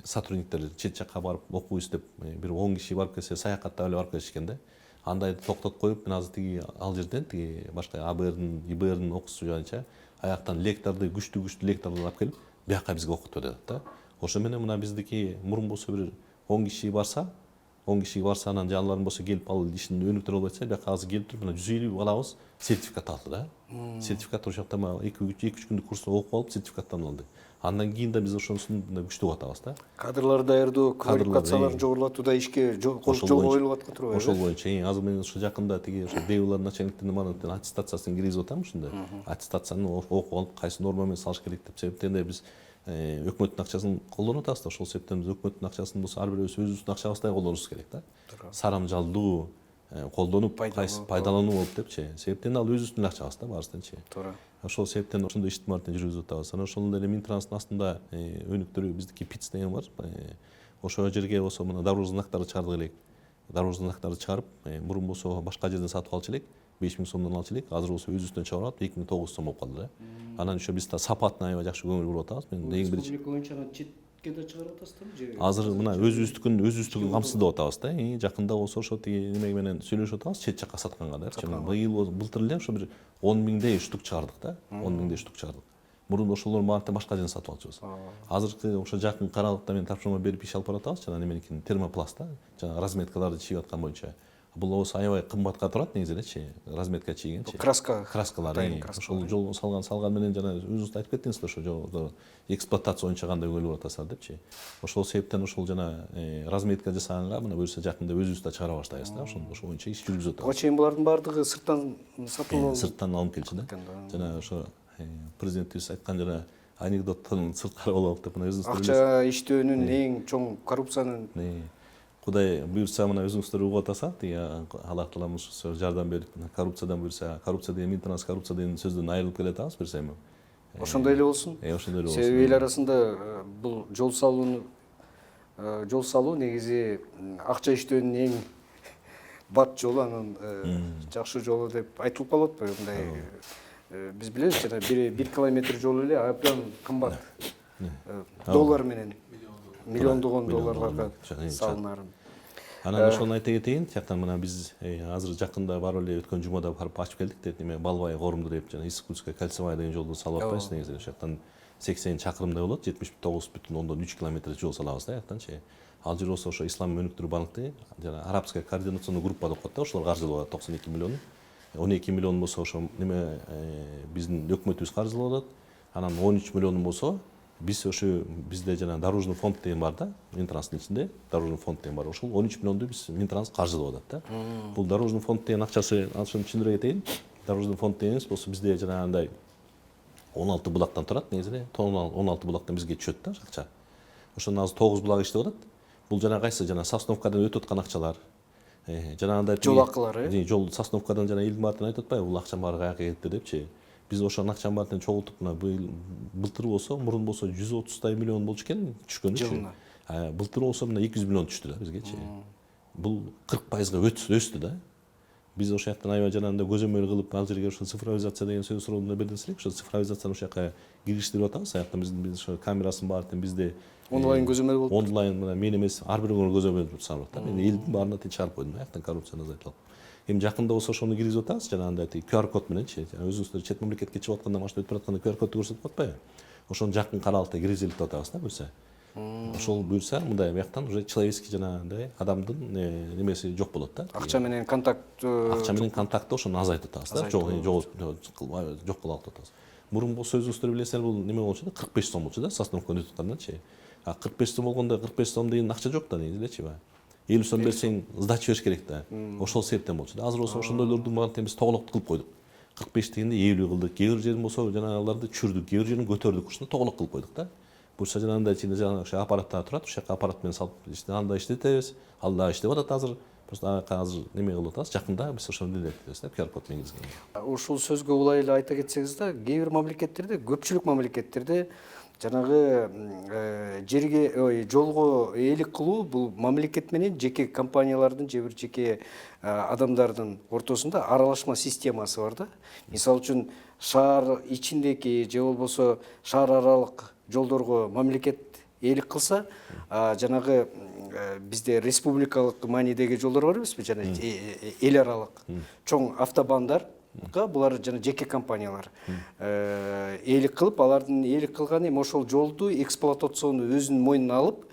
сотрудниктер чет жакка барып окуу издеп бир 10 киши барып келсе, саякаттап эле барып келишкен да. Андайды токтотуп коюп, мен азыр тиги ал жерден тиги башка АБРдин, ИБРдин окуусу боюнча аяктан лекторду, күчтүү лекторду алып келип, бияка бизге окутуп атат да. Ошо менен мына биздики мурун болсо бир 10 киши барса, анан жанларын болсо келип ал ишин өнүктүрө албай атса, бияка азыр келип туруп мына 150 балабыз сертификат алды да. Сертификат ошол жакта 2-3 күндүк курсту окуп алып сертификаттан алды. Андан кийин да биз ошонусун күчтүү атабыз да. Кадрлар даярдоо, квалификацияларын жогорулатууда ишке жол коюлуп аткан турбайбы? Ошол боюнча азыр мен ошо жакында тиги ошо ДЭОлордун начальниктерине манатан аттестациясын киргизип атам ушунда. Аттестацияны окуп алып, кайсы норма менен салыш керек деп себептен да биз өкмөттүн акчасын колдонуп атабыз да. Ошол себептен биз өкмөттүн акчасын болсо ар бирөөбүз өзүбүздүн акчабыздай колдонушубуз керек да. Сарамжалдуу колдонуп, пайдалануу болуп депчи. Себептен ал өзүбүздүн акчабыз да баарысынчы. Туура. Ошол себептен ошондой иштин баарын жүргүзүп атабыз. Анан ошол эле Минтранстын астында өнүктүрүү биздики ПИЦ деген бар. Ошол жерге болсо мына дорожный знактарды чыгардык элек. Дорожный знактарды чыгарып, мурун болсо башка жерден сатып алчу элек, 5000 сомдон алчу элек. Азыр болсо өзүбүздөн чыгарып алып 2900 сом болуп калды да. Анан ошо биз сапатына аябай жакшы көңүл буруп атабыз. Мен эң биринчи республика боюнча четке да чыгарып атасыздарбы? азыр мына өзүбүздүкүн камсыздап атабыз да. Жакында болсо ошо тиги неме менен сөйлөшүп атабыз, чет жакка сатканга да. Былтыр эле ошо бир 10 миңдей штук чыгардык да. 10 миңдей штук чыгардык. Мурун ошолордун баарын башка жерден сатып алчубуз. Азыркы ошо жакын Каралыкта мен тапшырма берип иш алып баратабыз, жана неменикин термопласт да. Жана разметкаларды чийип аткан боюнча. Бул болсо аябай кымбатка турат негизи элечи, разметка чийгенчи. Краскалар. Ошол жол салган менен жана өзүңүз айтып кеттиңиз ошо жолдо эксплуатация боюнча кандай көңүл буруп атасыздар депчи. Ошол себептен ошол жана разметка жасаганга мына буюрса жакында өзүбүз да чыгара баштайбыз да. Ошол боюнча иш жүргүзүп атабыз. Буга чейин булардын баардыгы сырттан сатып алып сырттан алынып келчү да. Жана ошо президентибиз айткан жана анекдоттон сырткары болуп деп мына өзүңүздөр акча иштөөнүн эң чоң коррупциянын Кудай буюрса мына өзүңүздөр угуп атасак, тиги Аллах таалам жардам берип коррупциядан буюрса, коррупция деген Минтранс коррупция деген сөздөн айрылып келе атабыз берсе эми. Ошондой эле болсун. Ошондой эле болсун. Себеби эл арасында бул жол салуу негизи акча иштөөнүн эң бат жолу, анан жакшы жолу деп айтылып калып атпайбы мындай. Биз билебиз жана 1 километр жол эле абдан кымбат. Доллар менен миллиондогон долларларга салынарын. Анан ошону айта кетейин, жактан мына биз азыр жакында барып эле өткөн жумада барып ачып келдик деп неме Балбай Корумду деп жана Искутская кольцевая деген жолду салып атпайбыз негизи. Ошол жактан 80 чакырымдай болот, 79,3 километр жол салабыз да жактанчы. Ал жер болсо ошо Ислам өнүктүрүү банкты жана арабская координационный группа деп коет да, ошолор каржылап атат 92 миллион. 12 миллион болсо ошо неме биздин өкмөтүбүз каржылап атат. Анан 13 миллион болсо биз ошо бизде жана дорожный фонд деген бар да, Минтранстын ичинде дорожный фонд деген бар. Ошол 13 миллионду биз Минтранс каржылап атат да. Бул дорожный фонд деген акчасы, ошону түшүндүрө кетейин. Дорожный фонд дегенибиз болсо бизде жана андай 16 булактан турат негизи. 16 булактан бизге түшөт да акча. Ошондон азыр 9 булак иштеп атат. Бул жана кайсы жана Сосновкадан өтүп аткан акчалар. Жанагындай жол акылары. Жол Сосновкадан жана элдин баардыгын айтып атпайбы, бул акчанын баары каяка кетти депчи. Биз ошонун акчанын баарын чогултуп мына былтыр болсо, мурун болсо 130 миллион болчу экен түшкөнү. Жылына. Былтыр болсо мына 200 миллион түштү да бизгечи. Бул 40%га өстү да. Биз ошол жактан аябай жанагындай көзөмөл кылып, ал жерге ошо цифровизация деген сөз суроону бердиңиз элек, ошо цифровизацияны ошол жака кириштирип атабыз. Аяктан биз ошо камерасын баарын бизде Онлайн көзөмөл болуп. Онлайн мына мен эмес, ар бир күнү көзөмөл турсам да. Мен элдин баарына тин чыгарып койдум. Аяктан коррупцияны азайтылып. Эми жакында болсо ошону киргизип атабыз, жанагындай QR код мененчи. Өзүңүздөр чет мамлекетке чыгып атканда машина өтүп атканда QR кодду көрсөтүп атпайбы? Ошону жакын каралыкта киргизелик деп атабыз да буюрса. Ошол буюрса мындай бияктан уже человеческий жанагындай адамдын немеси жок болот да. Акча менен контакт ошону азайтып атабыз да. Жок кылалык деп атабыз. Мурун болсо өзүңүздөр билесиңер бул неме болчу да, 45 сом болчу да, Сосновканы өтүп аткандачы. 45 сом болгондо 45 сом деген акча жок да негизи элечи. 50 сом берсең сдача бериш керек да. Ошол себептен болчу да. Азыр болсо ошондойлордун баарын биз тоглокту кылып койдук. 45 дегенде 50 кылдык. Кээ бир жерин болсо жанагыларды түшүрдүк, кээ бир жерин көтөрдүк. Ушуну тоглок кылып койдук да. Буюрса жанагындай ичинде ошо аппараттар турат, ошол жака аппарат менен салып анда иштетебиз. Ал дагы иштеп атат азыр. Просто азыр неме кылып атабыз. Жакында биз ошону электебиз да, QR код менен киргизген. Ушул сөзгө улай эле айта кетсеңиз да, кээ бир мамлекеттерде, көпчүлүк мамлекеттерде жанагы жерге жолго ээлик кылуу бул мамлекет менен жеке компаниялардын же бир жеке адамдардын ортосунда аралашма системасы бар да. Мисалы үчүн шаар ичиндеки же болбосо шаар аралык жолдорго мамлекет ээлик кылса, жанагы бизде республикалык маанидеги жолдор бар эмеспи, жана эл аралык чоң автобандар булар жана жеке компаниялар ээлик кылып, алардын ээлик кылганы эми ошол жолду эксплуатацияны өзүнүн мойнуна алып,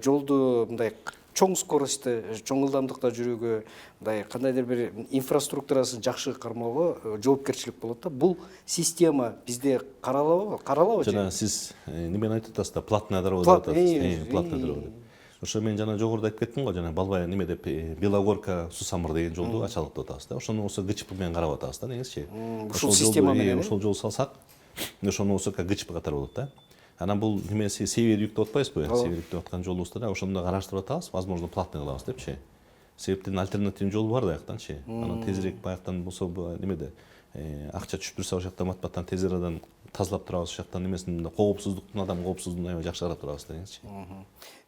жолду мындай чоң скоростьта, чоң ылдамдыкта жүрүүгө, мындай кандайдыр бир инфраструктурасын жакшы кармоого жоопкерчилик болот да. Бул система бизде каралабы? Жана сиз немени айтып атасыз да, платная дорога деп атасыз. Платная дорога деп. Ошо мен жана жогоруда айтып кеттим го, жана Балбай неме деп Белогорка Сусамыр деген жолду ачалык деп атабыз да. Ошону болсо ГЧП менен карап атабыз да негизичи. Ушул система менен ошол жолду салсак, ошону болсо ГЧП катары болот да. Анан бул немеси север юг деп атпайбызбы? Север юг деп аткан жолубузда да ошону караштырып атабыз, возможно платный кылабыз депчи. Себептен альтернативный жол бар да аяктанчы. Анан тезирээк баяктан болсо немеде акча түшүп турса ошол жактан матбаттан тез арадан тазалап турабыз, ошол жактан немесин коопсуздуктун, адам коопсуздугун аябай жакшы карап турабыз дегенчи.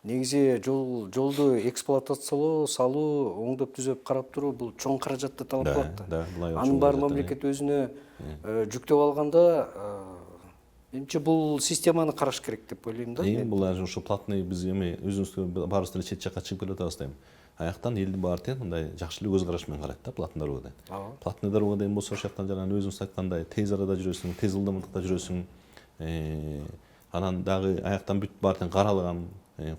Негизи жолду эксплуатациялоо, салуу, оңдоп түзөп карап туруу бул чоң каражатты талап кылат да. Анын баары мамлекет өзүнө жүктөп алганда, менимче бул системаны караш керек деп ойлойм да. Бул ошо платный биз эми өзүбүз баарыбыз деле чет жакка чыгып келип атабыз да эми. Аяктан элдин баары тең мындай жакшы эле көз караш менен карайт да платный дорогада. Платный дорогада эми болсо ошол жактан жанагы өзүңүз айткандай тез арада жүрөсүң, тез ылдамдыкта жүрөсүң. Анан дагы аяктан бүт баары тең каралган,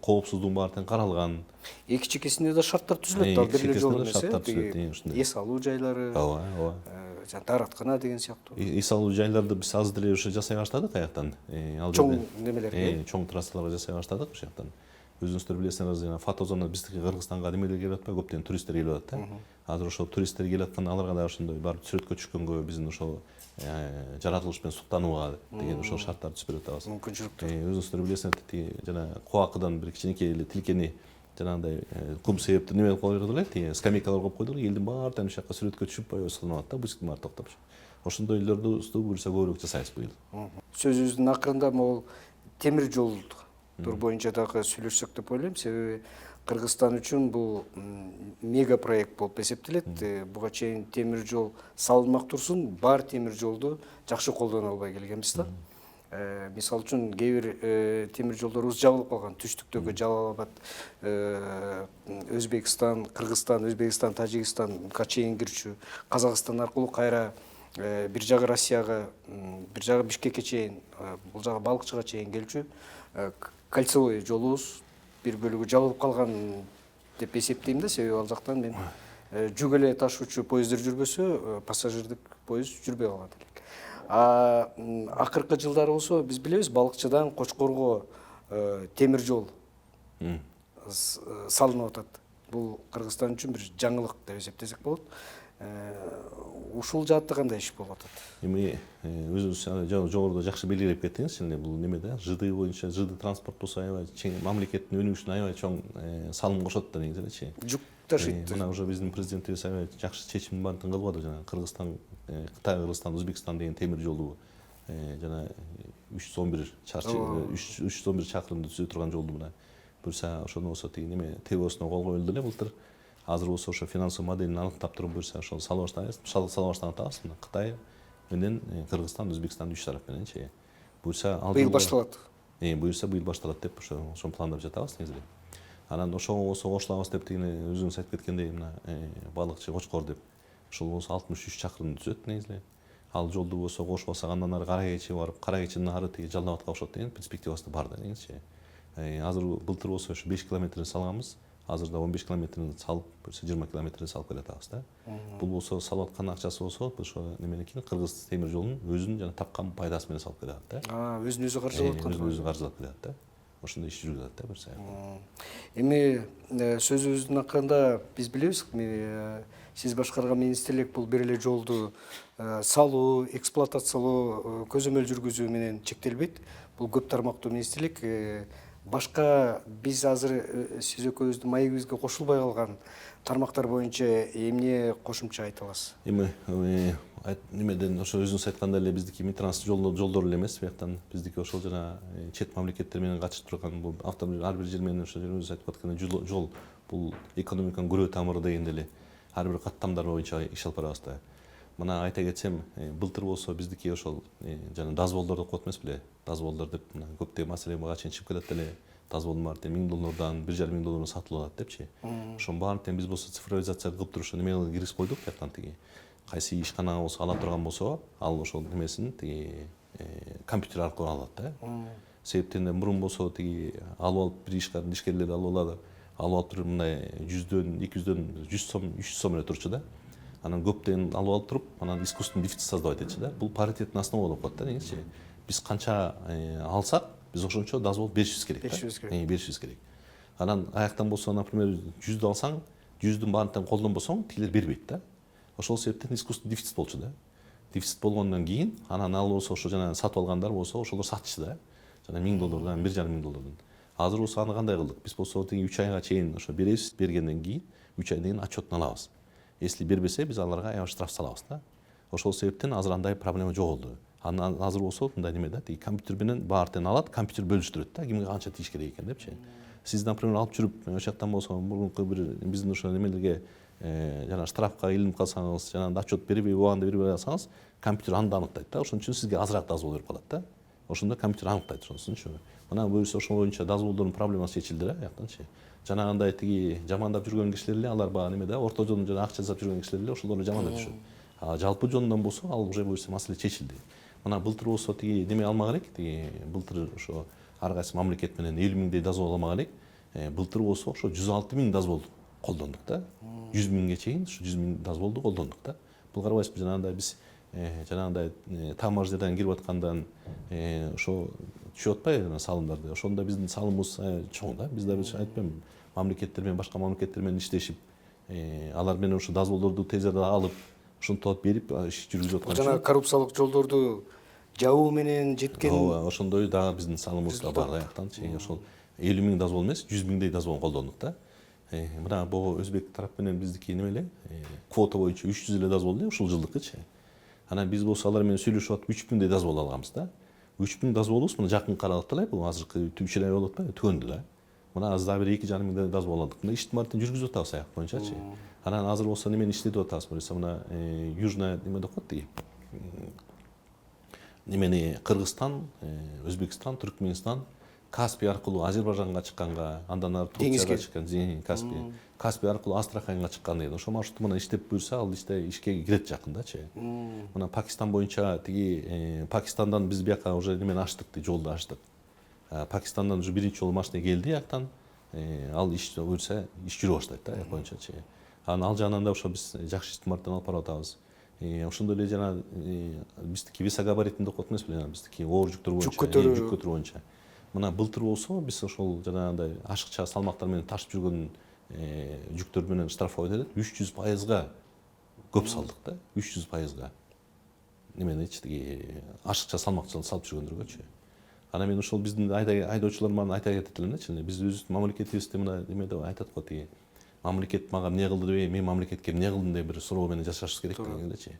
коопсуздугун баары тең каралган. Эки чекесинде да шарттар түзүлөт, ал бир эле жол эмес, эс алуу жайлары, даараткана деген сыяктуу. Эс алуу жайларды биз азыр деле ошо жасай баштадык аяктан. Чоң немелерди, чоң трассаларга жасай баштадык ошол жактан. Өзүңүздөр билесиңер, жана фотозона биздики Кыргызстанга немелер келип атпайбы, көптөгөн туристтер келип атат да. Азыр ошол туристтер келип аткан аларга да ошондой барып сүрөткө түшкөнгө, биздин ошол жаратылыш менен суктанууга деген ошол шарттарды түзүп берип атабыз. Мүмкүнчүлүктөр. Өзүңүздөр билесиңер, жана кубакыдан бир кичинекей эле тилкени жанагындай кум себептүү неме кылып койдук эле, тиги скамейкалар коюп койдук эле, элдин баары тең ошол жака сүрөткө түшүп аябай сунат да, бусиктин баары токтоп. Ошондойлорду буюрса көбүрөөк жасайбыз быйыл. Сөзүбүздүн акырында могул темир жолдор боюнча дагы сүйлөшсөк деп ойлойм, себеби Кыргызстан үчүн бул мега проект болуп эсептелет. Буга чейин темир жол салынмак турсун, бар темир жолду жакшы колдоно албай келгенбиз да. Мисалы үчүн кээ бир темир жолдорубуз жабылып калган. Түштүктөгү Жалал Абад, Өзбекстан, Кыргызстан, Өзбекстан, Тажикстанга чейин кирчү, Казакстан аркылуу кайра бир жагы Россияга, бир жагы Бишкекке чейин, бул жагы Балыкчыга чейин келчү кольцевой жолубуз бир бөлүгү жабылып калган деп эсептейм да, себеби ал жактан мен жүк эле ташуучу поезддер жүрбөсө, пассажирдик поезд жүрбөй калган элек. Акыркы жылдары болсо биз билебиз, Балыкчыдан Кочкорго темир жол салынып атат. Бул Кыргызстан үчүн бир жаңылык деп эсептесек болот. Ушул жаатта кандай иш болуп атат? Эми өзүңүз жогоруда жакшы белгилеп кеттиңиз, бул немеде ЖД боюнча, ЖД транспорт болсо аябай мамлекеттин өнүгүшүнө аябай чоң салым кошот да негизи элечи. Жүк ташыйт. Мына уже биздин президентибиз аябай жакшы чечимдин баарын кылып атат. Жана Кыргызстан, Кытай, Кыргызстан, Өзбекстан деген темир жолду жана 311 чакырымды түзө турган жолду мына буюрса ошону болсо тиги неме ТВОсуна кол коюлду эле былтыр. Азыр болсо ошо финансылык моделин аныктап туруп буюрса ошол сала баштаган мына Кытай менен Кыргызстан, Өзбекстан 3 тарап мененчи. Буюрса Быйыл башталат. Буюрса быйыл башталат деп ошону пландап жатабыз негизи. Анан ошого болсо кошулабыз деп тигине өзүңүз айтып кеткендей мына балыкчы Кочкор деп ошол болсо 63 чакырымды түзөт негизи. Ал жолду болсо кошуп алсак андан ары Кара Кечиге барып, Кара Кечинин ары тиги Жалал Абадка окшот деген перспективасы бар да негизичи. Азыр былтыр болсо ушу 5 километрин салганбыз. Азыр да 15 километрин салып, 20 километрин салып келатабыз да. Бул болсо салып аткан акчасы болсо ошо неменеки Кыргыз темир жолунун өзүнүн жана тапкан пайдасы менен салып келатат да. Өзүн өзү каржылап аткан. Өзүн каржылап келатат да. Ошондой иш жүрүп атат да буюрса. Эми сөзүбүздүн акырында биз билебиз, сиз башкарган министрлик бул бир эле жолду салуу, эксплуатациялоо, көзөмөл жүргүзүү менен чектелбейт. Бул көп тармактуу министрлик. Башка биз азыр сиз экөөбүздүн маегибизге кошулбай калган тармактар боюнча эмне кошумча айта аласыз? Эми немеден ошо өзүңүз айткандай эле биздики транспорт жолдор эле эмес, бияктан биздики ошол жана чет мамлекеттер менен катышып турган бул автомобиль ар бир жер менен ошо өзүңүз айтып аткандай жол бул экономиканын күрөө тамыры дегенде эле ар бир каттамдар боюнча иш алып барабыз да. Мына айта кетсем, былтыр болсо биздики ошол жана дозволдор деп коет эмес беле? Дозволдор деп мына көптөгөн маселе мага чейин чыгып келет эле. Дозволдун баары $1000, $1,500 сатылып атат депчи. Ошонун баарын биз болсо цифровизация кылып туруп ошо неме киргизип койдук бияктан тиги. Кайсы ишкана болсо ала турган болсо, ал ошол немесин тиги компьютер аркылуу алат да. Себептен мурун болсо тиги алып бир ишкерлер алып туруп мындай 100дөн, 200дөн 100 сом, 300 сом эле турчу да. Анан көптөн алып туруп, анан искусственный дефицит создавать этчи да. Бул паритеттин основа болуп калат да негизичи. Биз канча алсак, биз ошончо дозвол беришибиз керек да. 500 керек. Анан аяктан болсо, например, 100ды алсаң, 100дүн баарын тең колдонбосоң, тигилер бербейт да. Ошол себептен искусственный дефицит болчу да. Дефицит болгондон кийин, анан ал болсо ошо жана сатып алгандар болсо, ошолор сатчу да. Жана $1000, $1,500. Азыр болсо аны кандай кылдык? Биз болсо тиги 3 айга чейин ошо беребиз, бергенден кийин 3 айдан кийин отчетун алабыз. Если бербесе, биз аларга аябай штраф салабыз да. Ошол себептен азыр андай проблема жок болду. Анан азыр болсо мындай неме да, тиги компьютер менен баарын алат, компьютер бөлүштүрөт да, кимге канча тийиш керек экен депчи. Сиз, например, алып жүрүп, ошол жактан болсо, мурунку бир биздин ошо немелерге жана штрафка илинип калсаңыз, жана отчет бербей, убагында бербей калсаңыз, компьютер анда аныктайт да. Ошон үчүн сизге азыраак дозвол берип калат да. Ошондо компьютер аныктайт ошонусунчу. Мына буюрса ошол боюнча дозволдордун проблемасы чечилди да, жактанчы. Жанагындай тиги жамандап жүргөн кишилер эле, алар баягы неме да, орто жолдон жана акча жасап жүргөн кишилер эле ошолорду жамандап жүрүшөт. А жалпы жөнүнөн болсо, ал уже буюрса маселе чечилди. Мына былтыр болсо тиги неме алмак элек, тиги былтыр ошо ар кайсы мамлекет менен 50.000дей дозвол алмак элек. Былтыр болсо ошо 106.000 дозвол колдондук да. 100.000ге чейин ушу 100.000 дозволду колдондук да. Бул карабайсызбы, жанагындай биз жанагындай таможнядан кирип аткандан ошо түшүп атпайбы салымдарды. Ошондо биздин салымыбыз чоң да. Биз да айтпайм, мамлекеттер менен башка мамлекеттер менен иштешип, алар менен ошо дозволдорду тез арада алып, ошентип берип иш жүргүзүп аткан. Жана коррупциялык жолдорду жабуу менен жеткен. Ооба, ошондой дагы биздин салымыбыз да бар аяктан. Ошол 50.000 дозвол эмес, 100.000дей дозвол колдондук да. Мына бул өзбек тарап менен биздики неме эле, квота боюнча 300 эле дозвол эле ушул жылдыкычы. Анан биз болсо алар менен сүйлөшүп атып 3000дей дозвол алганбыз да. 3000 дозволубуз мына жакын каралыкта эле, бул азыркы 3 ай болуп атпайбы, түгөндү да. Мына азыр дагы бир 2,5 дозвол алдык. Мына иштин баарын жүргүзүп атабыз аяк боюнчачы. Анан азыр болсо немени иштетип атабыз, буюрса мына южная неме деп коет тиги. Немени Кыргызстан, Өзбекстан, Түркмөнстан, Каспий аркылуу Азербайжанга чыкканга, андан ары Турцияга чыккан, Каспий аркылуу Астраханьга чыккан дейт. Ошол маршруту мына иштеп буюрса, ал ишке кирет жакындачы. Мына Пакистан боюнча тиги Пакистандан биз бияка уже немени ачтык, жолду ачтык. Пакистандан уже биринчи жолу машина келди жактан. Ал иш буюрса иш жүрө баштайт да, аяк боюнчачы. Анан ал жагынан да ошо биз жакшы иштин баарын алып барып атабыз. Ошондой эле жана биздики весогабаритин деп коет эмес беле, биздики оор жүктөр боюнча, жүк көтөрүү боюнча. Мына былтыр болсо биз ошол жанагындай ашыкча салмактар менен ташып жүргөн жүктөр менен штраф коюлат, 300%га көп салдык да, 300%. Немени ашыкча салмакчылык салып жүргөндөргөчү. Ана мен ошол биздин айдоочулар менен айта кетет эленечи. Биз өзүбүз мамлекетибизде мына немеде айтат го тиги. Мамлекет мага эмне кылды дебей, мен мамлекетке эмне кылдым деп бир суроо менен жашашыбыз керек деген элечи.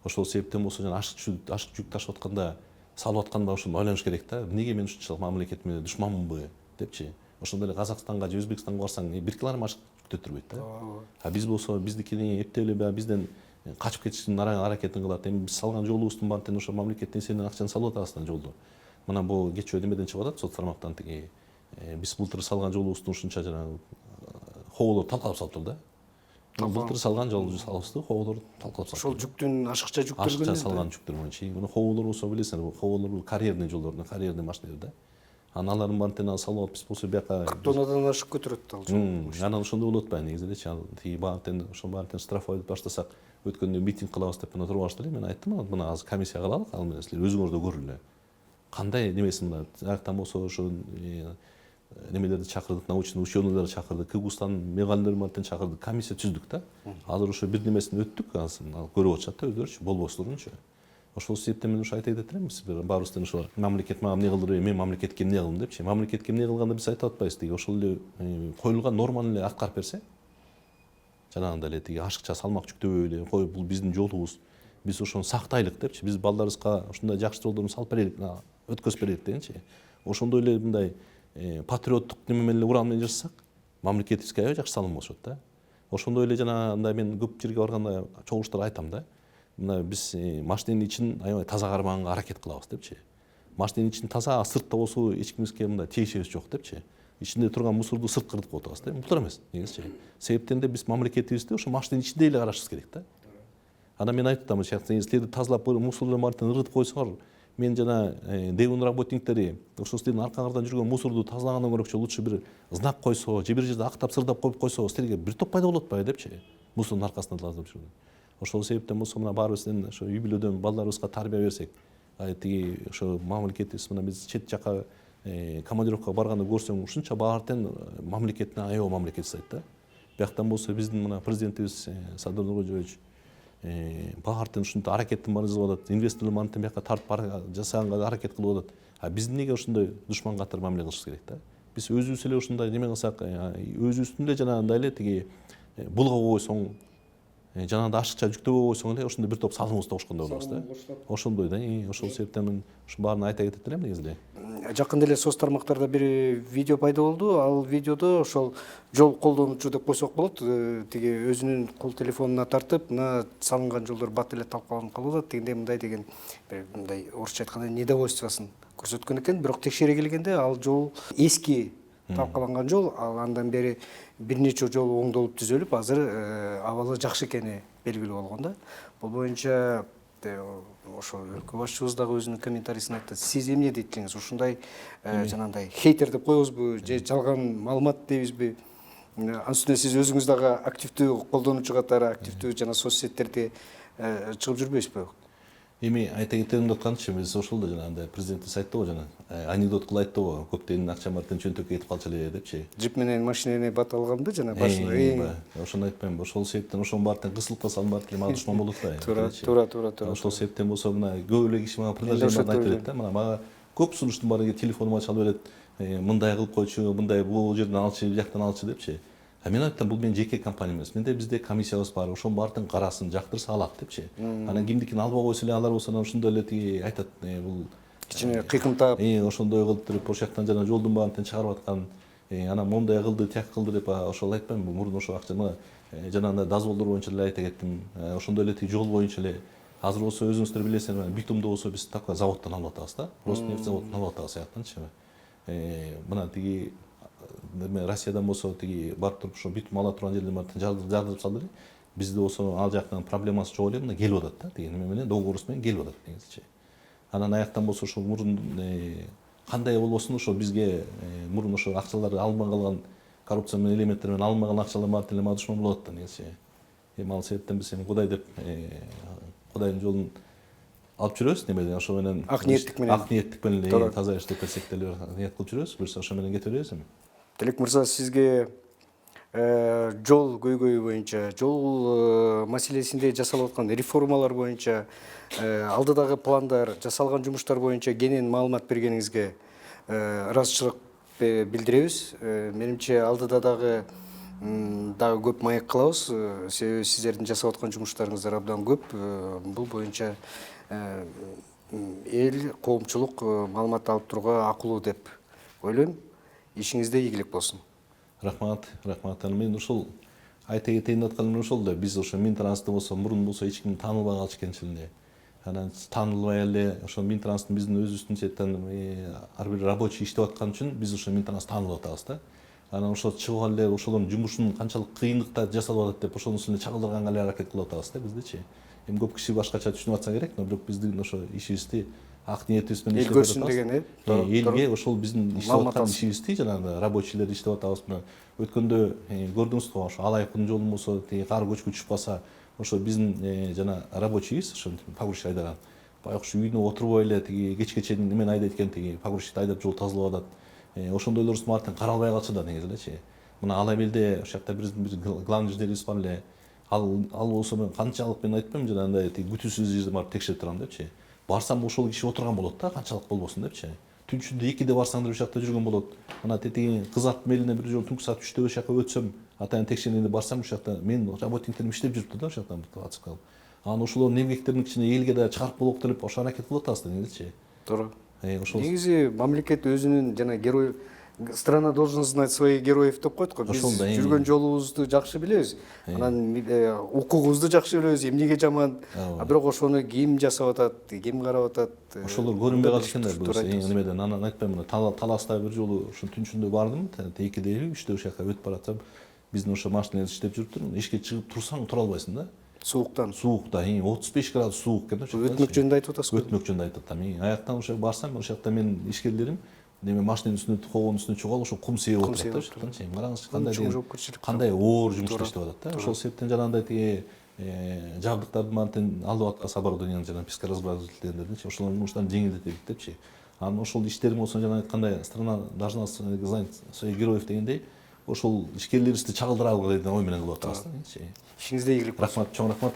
Ошол себептен болсо жана ашык жүк ташып атканда, салып атканда ошону ойлонуш керек да. Эмнеге мен ушунчалык мамлекет менен душманмынбы депчи. Ошондой эле Казакстанга же Өзбекстанга барсаң, 1 килограмм ашык жүктөтүрбөйт да. А биз болсо биздикини эптеп эле баягы бизден качып кетиштин аракетин кылат. Эми биз салган жолубуздун баарын ошо мамлекеттен сенен акчаны салып атабыздан жолду. Мына бул кечээ немеден чыгып атат, сот тармактан тиги биз былтыр салган жолубуздун ушунча жанагы хоолор талкалап салыптыр да. Былтыр салган жолубузду хоолор талкалап салыптыр. Ошол жүктүн ашыкча жүктөргөн. Ашыкча салган жүктөр боюнча. Муну хоолор болсо билесиңер, бул хоолор бул карьерный жолдордун, карьерный машиналар да. Аналарын баарын салып алып биз болсо бияка 40 тоннадан ашык көтөрөт ал жол. Анан ошондой болот баягы негизи элечи. Тиги баарын ошол баарын штрафовать баштасак, өткөндө митинг кылабыз деп мына туруп алышты эле. Мен айттым, мына азыр комиссия кылалык, ал менен силер өзүңөр да көрүлө. Кандай немесин мына жактан болсо ошо немелерди чакырдык, научный ученыйларды чакырдык, Кыргызстан мегалдер менен чакырдык, комиссия түздүк да. Азыр ошо бир немесин өттүк, азыр көрүп атышат да өздөрүчү, болбосурунчу. Ошол себептен мен ошо айта кетет элем, биз баарыбыздан ошо мамлекет мага эмне кылды, мен мамлекетке эмне кылдым депчи. Мамлекетке эмне кылганды биз айтып атпайбыз деги. Ошол эле коюлган норманы эле аткарып берсе, жанагындай эле тиги ашыкча салмак жүктөбөй эле, кой бул биздин жолубуз, биз ошону сактайлык депчи. Биз балдарыбызга ушундай жакшы жолдорун салып берелик, өткөзүп берелик дегенчи. Ошондой эле мындай патриоттук неме менен уран менен жасасак, мамлекетибизге аябай жакшы салым болушат да. Ошондой эле жанагындай мен көп жерге барганда чогулуштар айтам да. Мына биз машиненин ичин аябай таза кармаганга аракет кылабыз депчи. Машиненин ичин таза, сыртта болсо эч кимге мындай тиешебиз жок депчи. Ичинде турган мусорду сырт кырдып коюп атабыз да. Бул туура эмес негизичи. Себептен да биз мамлекетибизде ошо машиненин ичинде эле карашыбыз керек да. Анда мен айтып атам, силерди тазалап мусорлордун баарын ыргытып койсоңор, мен жана ДУН работниктери ошо силердин аркаңардан жүргөн мусорду тазалагандан көрөкчө лучше бир знак койсо, же бир жерде актап сырдап коюп койсо, силерге бир топ пайда болот атпайбы депчи. Мусордун аркасында тазалап жүргөн. Ошол себептен болсо мына баарыбыздын ошо үй бүлөдөн балдарыбызга тарбия берсек, тиги ошо мамлекетибиз мына биз чет жака командировкага барганда көрсөң, ушунча баардын мамлекетине аябай мамлекет сайт да. Бияктан болсо биздин мына президентибиз Садыр Нуркожоевич баардын ушундай аракеттин баарын жасап атат. Инвесторлор мантен бияка тартып жасаганга аракет кылып атат. А биз эмнеге ушундай душман катары мамиле кылышыбыз керек да? Биз өзүбүз эле ушундай неме кылсак, өзүбүздүн эле жанагындай эле тиги булга койсоң, жанагындай ашыкча жүктөбөй койсоң эле ошондой бир топ салымыбызды кошкондой болобуз да. Ошондой да. Ошол себептен мен ушу баарын айта кетет элем негизи эле. Жакында эле соц тармактарда бир видео пайда болду. Ал видеодо ошол жол колдонуучу деп койсок болот, тиги өзүнүн кол телефонуна тартып, мына салынган жолдор бат эле талкаланып калып атат дегенде мындай деген бир мындай орусча айтканда недовольствосын көрсөткөн экен. Бирок текшере келгенде ал жол эски талкаланган жол, ал андан бери бир нече жолу оңдолуп түзөлүп, азыр абалы жакшы экени белгилүү болгон да. Бул боюнча ошо өлкө башчыбыз дагы өзүнүн комментарийсин айтты. Сиз эмне дейт элеңиз? Ушундай жанагындай хейтер деп коебузбу, же жалган маалымат дейбизби? Анын үстүнө сиз өзүңүз дагы активдүү колдонуучу катары активдүү жана соц сеттерде чыгып жүрбөйсүзбү? Эми айта кетем деп атканчы, биз ошол да жанагындай президентибиз айтты го жана анекдот кылып айтты го, көптөгөн акча бартын чөнтөккө кетип калчу эле депчи. Джип менен машинени бат алганды жана башында. Ошону айтпаймынбы. Ошол себептен ошонун баарын кысылып калсам баары мага душман болот да. Туура. Ошол себептен болсо мына көп эле киши мага предложение айтып берет да. Мага көп сунуштун баары телефонума чалып берет. Мындай кылып койчу, мындай бул жерден алчы, бияктан алчы депчи. А мен айттым, бул менин жеке компания эмес. Менде бизде комиссиябыз бар, ошонун баарын карасын, жактырса алат депчи. Анан кимдикин албай койсо эле алар болсо ошондой эле тиги айтат, бул кичине кыйкымтап, ошондой кылып туруп, ошол жактан жана жолдун баарын чыгарып аткан, анан моундай кылды, тияк кылды деп ошол айтпаймынбы. Мурун ошол акчаны жанагындай дозволдор боюнча эле айта кеттим. Ошондой эле тиги жол боюнча эле азыр болсо өзүңүздөр билесиңер, битумду болсо биз такой заводдон алып атабыз да. Роснефть заводдон алып атабыз сыяктанчы. Мына тиги Россиядан болсо тиги барып туруп ошо битум ала турган жерден жардырып салды эле. Бизде болсо ал жактан проблемасы жок эле, мына келип атат да, тиги неме менен, договорубуз менен келип атат негизичи. Анан аяктан болсо ошо мурун кандай болбосун ошо бизге мурун ошо акчалар алынбай калган, коррупция менен элементтер менен алынбай калган акчалар баары эле мага душман болот да негизичи. Эми ал себептен биз Кудай деп Кудайдын жолун алып жүрөбүз, немеден ошо менен ак ниеттик менен таза иштеп берсек деле ниет кылып жүрөбүз, буюрса ошо менен кете беребиз эми. Тилек мырза, сизге жол көйгөйү боюнча, жол маселесинде жасалып аткан реформалар боюнча, алдыдагы пландар, жасалган жумуштар боюнча кенен маалымат бергениңизге ыраазычылык билдиребиз. Менимче алдыда дагы көп маек кылабыз, себеби сиздердин жасап аткан жумуштарыңыздар абдан көп. Бул боюнча эл, коомчулук маалымат алып турууга акылуу деп ойлойм. Ишиңизде ийгилик болсун. Рахмат. Мен ушул айта кетейин деп атканым ошол да, биз ошо Минтрансты болсо мурун болсо эч ким таанылбай калчу экенчилинде. Анан таанылбай эле ошо Минтранстын биздин өзүбүздүн четтен ар бир рабочий иштеп аткан үчүн биз ошо Минтранс таанылып атабыз да. Анан ошо чыгып эле ошолордун жумушун канчалык кыйынлыкта жасалып атат деп ошонусун эле чагылдырганга эле аракет кылып атабыз да биздичи. Эми көп киши башкача түшүнүп атса керек, но бирок биздин ошо ишибизди ак ниетибиз менен эл көрсүн деген, элге ошол биздин иштеп аткан ишибизди жанагы рабочийлер иштеп атабыз. Өткөндө көрдүңүз го, ошо Алайыптын жолун болсо, тиги кар көчкү түшүп калса, ошо биздин жана рабочийбиз, ошо погрузчик айдаган. Байкуш үйүнө отурбой эле тиги кечке чейин немени айдайт экен, тиги погрузчикти айдап жол тазалап атат. Ошондойлорубуз маартен каралбай калчу да негизи элечи. Мына ал эмелде ошол жакта биздин бир главный инженерибиз бар эле. Ал болсо мен канчалык мен айтпайм, жанагындай тиги күтүүсүз жерде барып текшерип турам депчи. Барсам ошол киши отурган болот да, канчалык болбосун депчи. Түнчүндө 2де барсаңдар ошол жакта жүргөн болот. Мына тетиги кызат мелине бир жолу түнкү саат 3тө ошол жака өтсөм, атайын текшергенде барсам ошол жакта мен работниктерим иштеп жүрүптүр да ошол жакта ачык калып. Анан ошолордун эмгектерин кичине элге да чыгарып болок деп ошо аракет кылып атабыз да негизичи. Туура. Ошол Негизи мамлекет өзүнүн жана герой, страна должна знать своих героев деп койт го. Биз жүргөн жолубузду жакшы билебиз. Анан укугубузду жакшы билебиз, эмнеге жаман. Бирок ошону ким жасап атат, ким карап атат. Ошолор көрүнбөй калыш экен да. Немеден анан айтпайм, Таласта бир жолу ошо түнчүндө бардым, 2деби 3тө ошол жака өтүп баратсам, биздин ошо машиналар иштеп жүрүптүр. Эшикке чыгып турсаң тура албайсың да. Суукта, 35 градус суук экен да. Өтмөк жөнүндө айтып атасыз. Өтмөк жөнүндө айтып атам. Аяктан ошо барсам, ошол жакта менин ишкерлерим неме машинанын үстүнө когонун үстүнө чугап ошо кум сээп отурат да. Караңызчы кандай оор жумуш иштеп атат да. Ошол себептен жанагындай тиги жабдыктарды мантен алып аткан оборудованияны жана пескоразградительдердичи, ошолордун жумуштарын жеңилдетебик депчи. Анан ошол иштерим болсо жана айткандай страна должна знать своих героев дегендей, ошол ишкерлерибизди чагылдыралы деген ой менен кылып атабыз да. Ишиңизде ийгилик болсун. Рахмат, чоң рахмат.